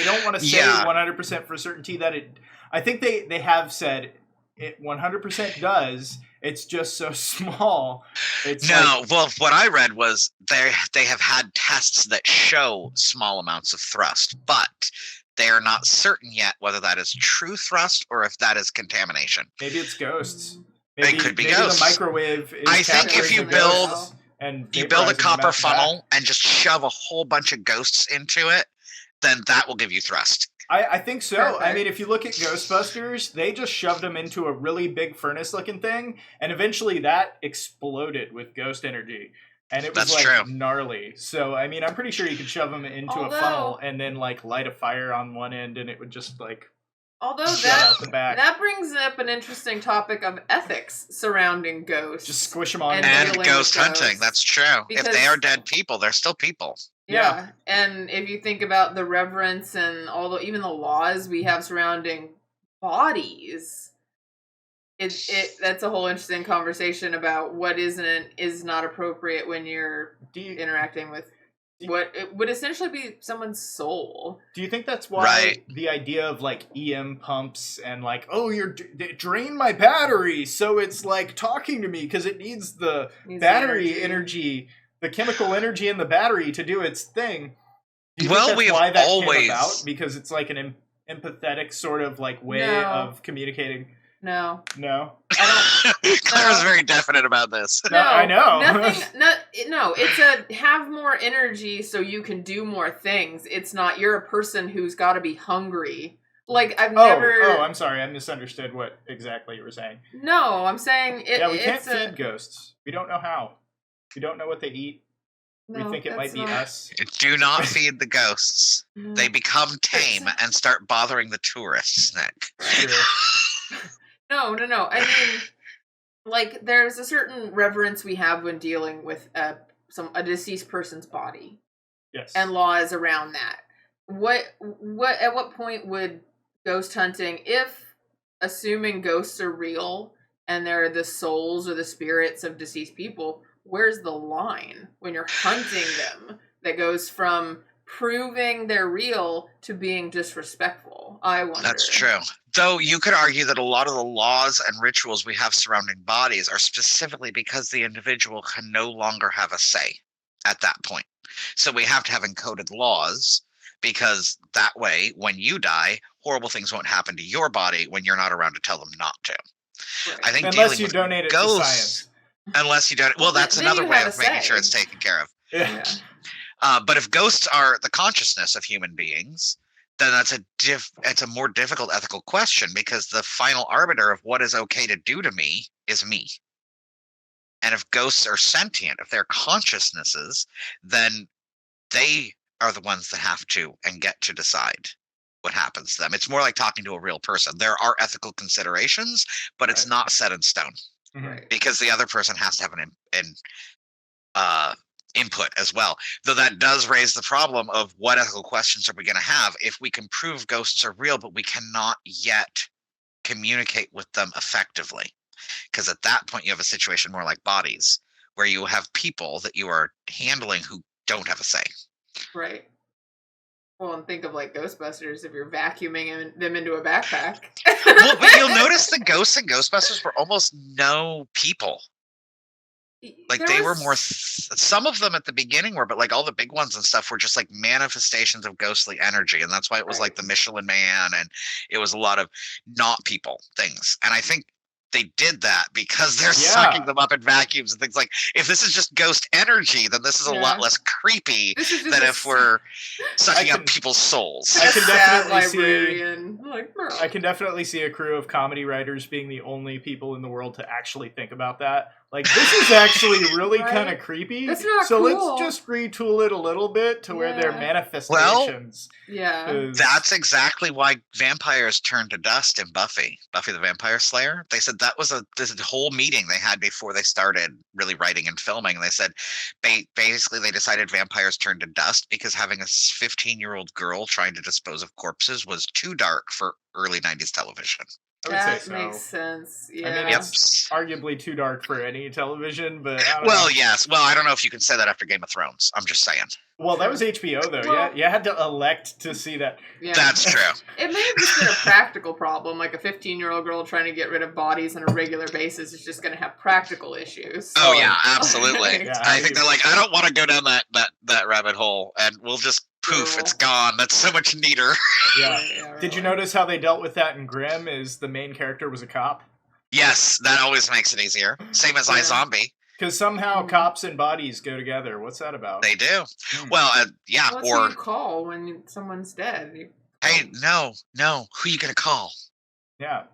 don't want to say 100% for certainty that it. I think they have said it 100% does. It's just so small. Well, what I read was they have had tests that show small amounts of thrust, but they are not certain yet whether that is true thrust or if that is contamination. Maybe it's ghosts. It could be ghosts. The microwave is I think if you build a copper funnel and just shove a whole bunch of ghosts into it, then that will give you thrust. I think so. Perfect. I mean, if you look at Ghostbusters, they just shoved them into a really big furnace-looking thing, and eventually that exploded with ghost energy. And it was gnarly. So, I mean, I'm pretty sure you could shove them into a funnel and then like light a fire on one end, and it would just like. Although out the back. That brings up an interesting topic of ethics surrounding ghosts. Just squish them on and ghost hunting. That's true. Because, if they are dead people, they're still people. Yeah, and if you think about the reverence and even the laws we have surrounding bodies, that's a whole interesting conversation about what is not appropriate when you're interacting with. What it would essentially be someone's soul. Do you think that's why the idea of like EM pumps and like, oh, drain my battery, so it's like talking to me because it needs the battery energy, the chemical energy in the battery to do its thing? Do you think that's why that came about? Because it's like an empathetic sort of like way of communicating. No. I don't. Clara's very definite about this. No, I know. No, it's a have more energy so you can do more things. It's not you're a person who's got to be hungry. Like I've never. Oh, I'm sorry. I misunderstood what exactly you were saying. No, I'm saying it. Yeah, we can't feed ghosts. We don't know how. We don't know what they eat. No, we think it might be us. Do not feed the ghosts. No. They become tame and start bothering the tourists, Nick. No. I mean, like there's a certain reverence we have when dealing with a deceased person's body. Yes. And laws around that. At what point would ghost hunting, if assuming ghosts are real and they're the souls or the spirits of deceased people, where's the line when you're hunting them that goes from proving they're real to being disrespectful? I wonder. That's true. Though you could argue that a lot of the laws and rituals we have surrounding bodies are specifically because the individual can no longer have a say at that point. So we have to have encoded laws, because that way, when you die, horrible things won't happen to your body when you're not around to tell them not to. Right. I think unless you with donate it ghosts, to science. Unless you don't. Well, that's then another you way have of a making say. sure it's taken care of. Yeah. But if ghosts are the consciousness of human beings, then that's it's a more difficult ethical question, because the final arbiter of what is okay to do to me is me. And if ghosts are sentient, if they're consciousnesses, then they are the ones that have to and get to decide what happens to them. It's more like talking to a real person. There are ethical considerations, but it's not set in stone, Right. because the other person has to have an input as well. Though that does raise the problem of what ethical questions are we going to have if we can prove ghosts are real, but we cannot yet communicate with them effectively. Because at that point, you have a situation more like bodies, where you have people that you are handling who don't have a say. Right. Well, and think of like Ghostbusters, if you're vacuuming them into a backpack. Well, but you'll notice the ghosts in Ghostbusters were almost no people. Like they were more, some of them at the beginning were, but like all the big ones and stuff were just like manifestations of ghostly energy. And that's why it was like the Michelin Man, and it was a lot of not people things. And I think they did that because they're sucking them up in vacuums and things. Like, if this is just ghost energy, then this is a lot less creepy than if we're sucking up people's souls. I can definitely see. I can definitely see a crew of comedy writers being the only people in the world to actually think about that. Like, this is actually really kind of creepy. That's not so cool. Let's just retool it a little bit to where they're manifestations. That's exactly why vampires turned to dust in Buffy the Vampire Slayer. They said that was this whole meeting they had before they started really writing and filming. They said basically they decided vampires turned to dust because having a 15-year-old girl trying to dispose of corpses was too dark for early 90s television. That makes sense. Yeah. I mean, it's arguably too dark for any television, but I don't know. Yes. Well, I don't know if you can say that after Game of Thrones. I'm just saying. Well, that was HBO, though. Well, you had to elect to see that. Yeah. That's true. It may have just been a practical problem. Like a 15-year-old girl trying to get rid of bodies on a regular basis is just going to have practical issues. Oh, yeah, absolutely. I think they're like, I don't want to go down that rabbit hole, and we'll just poof, it's gone. That's so much neater. Yeah. Did you notice how they dealt with that in Grimm? Is the main character was a cop? Yes, that always makes it easier. Same as iZombie. Because somehow cops and bodies go together. What's that about? They do. Well, yeah. What's who you call when someone's dead? Hey, no. Who you gonna call? Yeah.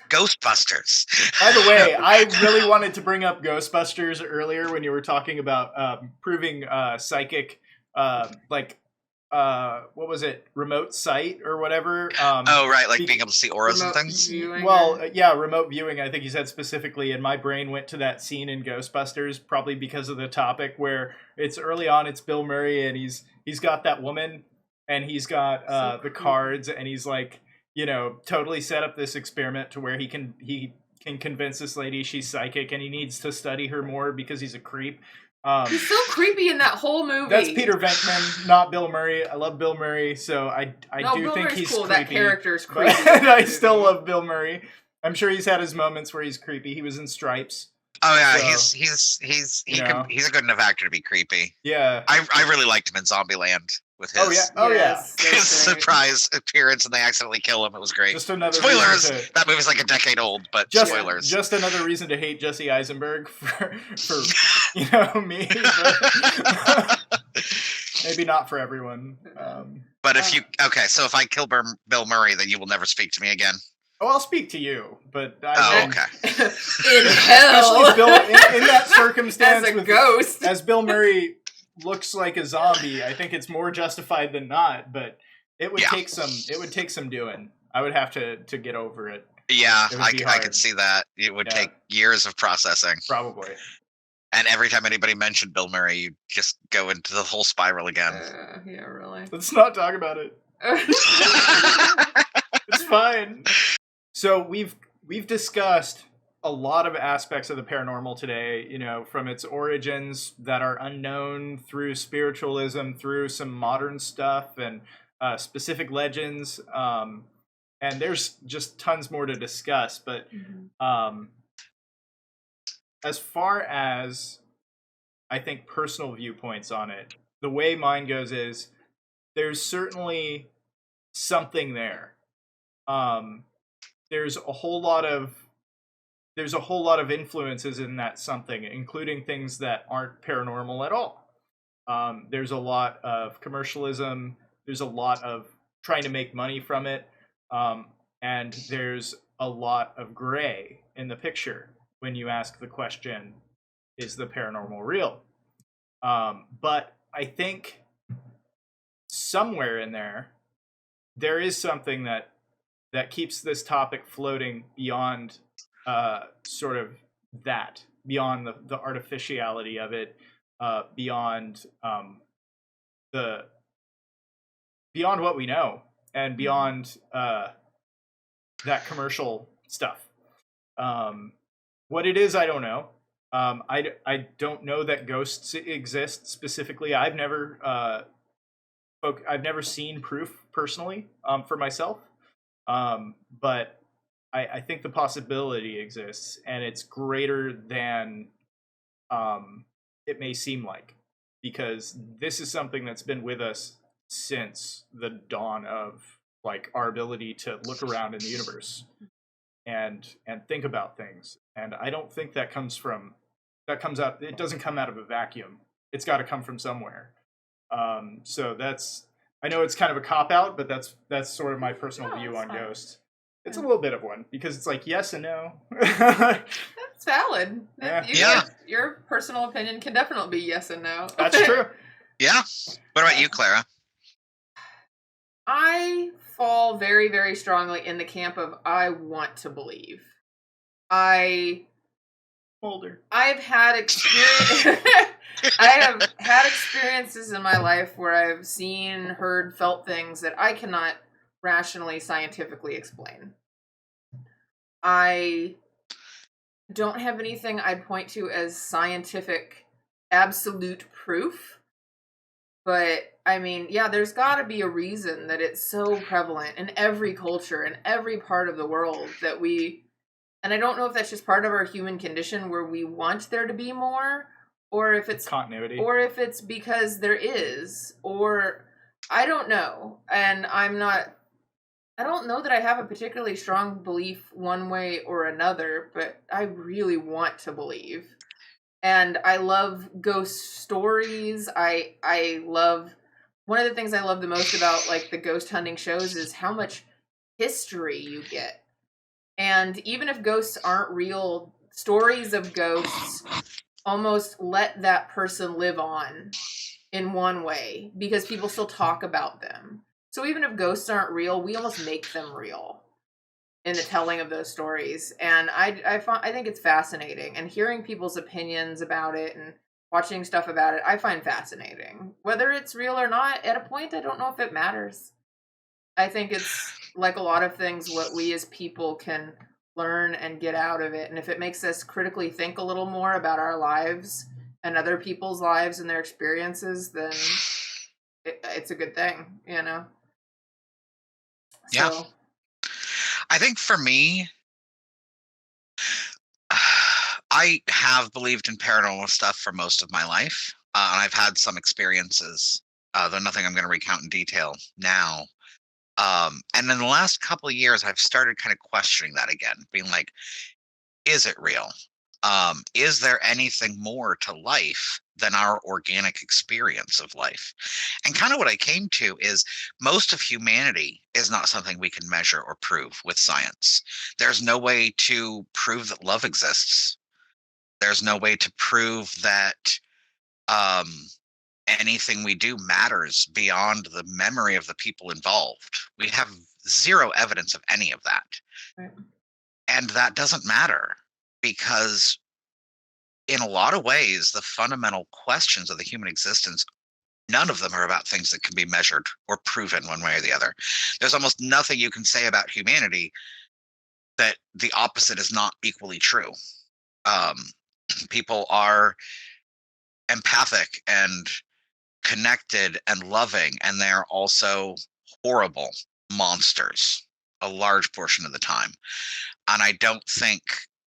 Ghostbusters. By the way, I really wanted to bring up Ghostbusters earlier when you were talking about proving psychic, what was it? Remote sight or whatever. Right, like being able to see auras and things. Remote viewing. I think you said specifically, and my brain went to that scene in Ghostbusters, probably because of the topic where it's early on. It's Bill Murray, and he's got that woman, and he's got the cards, and he's like, totally set up this experiment to where he can convince this lady she's psychic, and he needs to study her more because he's a creep. He's so creepy in that whole movie. That's Peter Venkman, not Bill Murray. I love Bill Murray, so I do Bill think Murray's he's cool. creepy. That character's creepy. I still love Bill Murray. I'm sure he's had his moments where he's creepy. He was in Stripes. Oh yeah, so, he's a good enough actor to be creepy. Yeah, I really liked him in Zombieland with his his surprise appearance, and they accidentally kill him. It was great. Just another spoilers. That movie's like a decade old, but spoilers. Just another reason to hate Jesse Eisenberg for me. Maybe not for everyone. But if I kill Bill Murray, then you will never speak to me again. Oh, I'll speak to you, but okay. In hell, Bill, in that circumstance, as a ghost, as Bill Murray looks like a zombie, I think it's more justified than not. But it would take some. It would take some doing. I would have to get over it. Yeah, It would be I hard. could see that. It would Yeah. take years of processing. Probably. And every time anybody mentioned Bill Murray, you just go into the whole spiral again. Yeah, really. Let's not talk about it. It's fine. So we've discussed a lot of aspects of the paranormal today, you know, from its origins that are unknown through spiritualism, through some modern stuff and specific legends. And there's just tons more to discuss. But as far as I think personal viewpoints on it, the way mine goes is there's certainly something there. There's a whole lot of influences in that something, including things that aren't paranormal at all. There's a lot of commercialism. There's a lot of trying to make money from it, and there's a lot of gray in the picture when you ask the question, is the paranormal real? But I think somewhere in there is something that keeps this topic floating beyond sort of that, beyond the artificiality of it, beyond beyond what we know, and beyond that commercial stuff. What it is, I don't know. I don't know that ghosts exist specifically. I've never seen proof personally for myself, but I think the possibility exists, and it's greater than it may seem like, because this is something that's been with us since the dawn of like our ability to look around in the universe and think about things. And I don't think that comes out. It doesn't come out of a vacuum. It's got to come from somewhere. So I know it's kind of a cop out, but that's sort of my personal view on ghosts. It's a little bit of one, because it's like yes and no. That's valid. Yeah. Your personal opinion can definitely be yes and no. That's true. Yeah. What about you, Clara? I fall very, very strongly in the camp of I want to believe. I've had experience. I have had experiences in my life where I've seen, heard, felt things that I cannot rationally, scientifically explain. I don't have anything I'd point to as scientific, absolute proof. But, I mean, yeah, there's got to be a reason that it's so prevalent in every culture, in every part of the world that we... And I don't know if that's just part of our human condition where we want there to be more, or if it's continuity, or if it's because there is, or I don't know. And I don't know that I have a particularly strong belief one way or another, but I really want to believe. And I love ghost stories. I love, one of the things I love the most about like the ghost hunting shows is how much history you get. And even if ghosts aren't real, stories of ghosts almost let that person live on in one way, because people still talk about them. So even if ghosts aren't real, we almost make them real in the telling of those stories. And I think it's fascinating. And hearing people's opinions about it and watching stuff about it, I find fascinating. Whether it's real or not, at a point, I don't know if it matters. I think it's like a lot of things, what we as people can learn and get out of it. And if it makes us critically think a little more about our lives and other people's lives and their experiences, then it's a good thing, you know? Yeah. I think for me, I have believed in paranormal stuff for most of my life. And I've had some experiences, though nothing I'm going to recount in detail now. And in the last couple of years, I've started kind of questioning that again, being like, is it real? Is there anything more to life than our organic experience of life? And kind of what I came to is most of humanity is not something we can measure or prove with science. There's no way to prove that love exists. There's no way to prove that anything we do matters beyond the memory of the people involved. We have zero evidence of any of that. Right. And that doesn't matter, because in a lot of ways, the fundamental questions of the human existence, none of them are about things that can be measured or proven one way or the other. There's almost nothing you can say about humanity that the opposite is not equally true. Um, People are empathic and connected and loving, and they're also horrible monsters a large portion of the time. And I don't think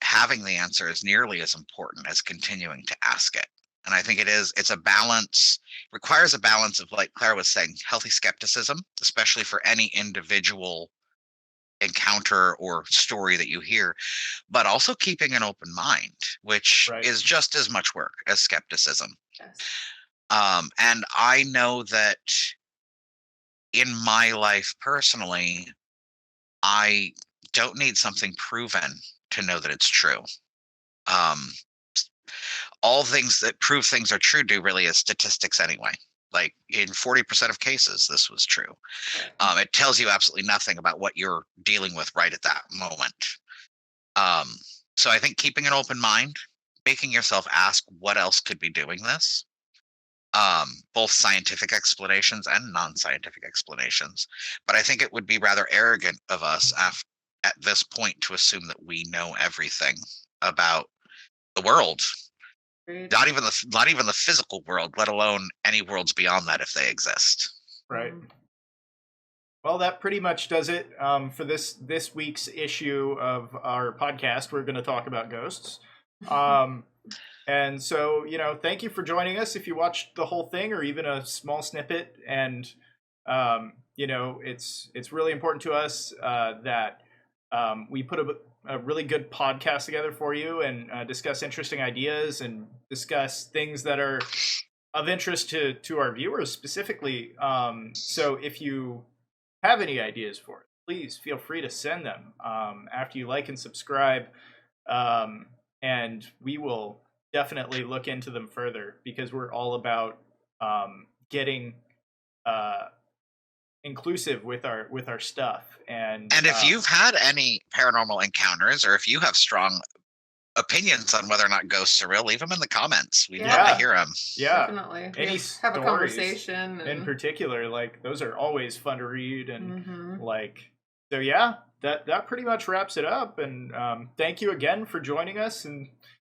having the answer is nearly as important as continuing to ask it. And I think it's a balance, requires a balance of, like Claire was saying, healthy skepticism, especially for any individual encounter or story that you hear, but also keeping an open mind, which Right. is just as much work as skepticism. Yes. And I know that in my life personally, I don't need something proven to know that it's true. Um, all things that prove things are true do really as statistics anyway. Like in 40% of cases, this was true. It tells you absolutely nothing about what you're dealing with right at that moment. So I think keeping an open mind, making yourself ask what else could be doing this, both scientific explanations and non-scientific explanations. But I think it would be rather arrogant of us at this point to assume that we know everything about the world. Not even the physical world, let alone any worlds beyond that if they exist. Right. Well, that pretty much does it for this week's issue of our podcast. We're going to talk about ghosts. And so, thank you for joining us. If you watched the whole thing or even a small snippet, and it's really important to us that we put a really good podcast together for you and discuss interesting ideas and discuss things that are of interest to our viewers specifically. So if you have any ideas for it, please feel free to send them after you like and subscribe. And we will definitely look into them further, because we're all about getting inclusive with our stuff. And if you've had any paranormal encounters, or if you have strong opinions on whether or not ghosts are real, leave them in the comments. We'd love to hear them. Yeah, definitely. Any have a conversation in particular, like those are always fun to read, and so yeah, that pretty much wraps it up. And thank you again for joining us, and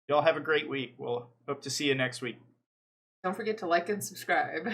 y'all have a great week. We'll hope to see you next week. Don't forget to like and subscribe.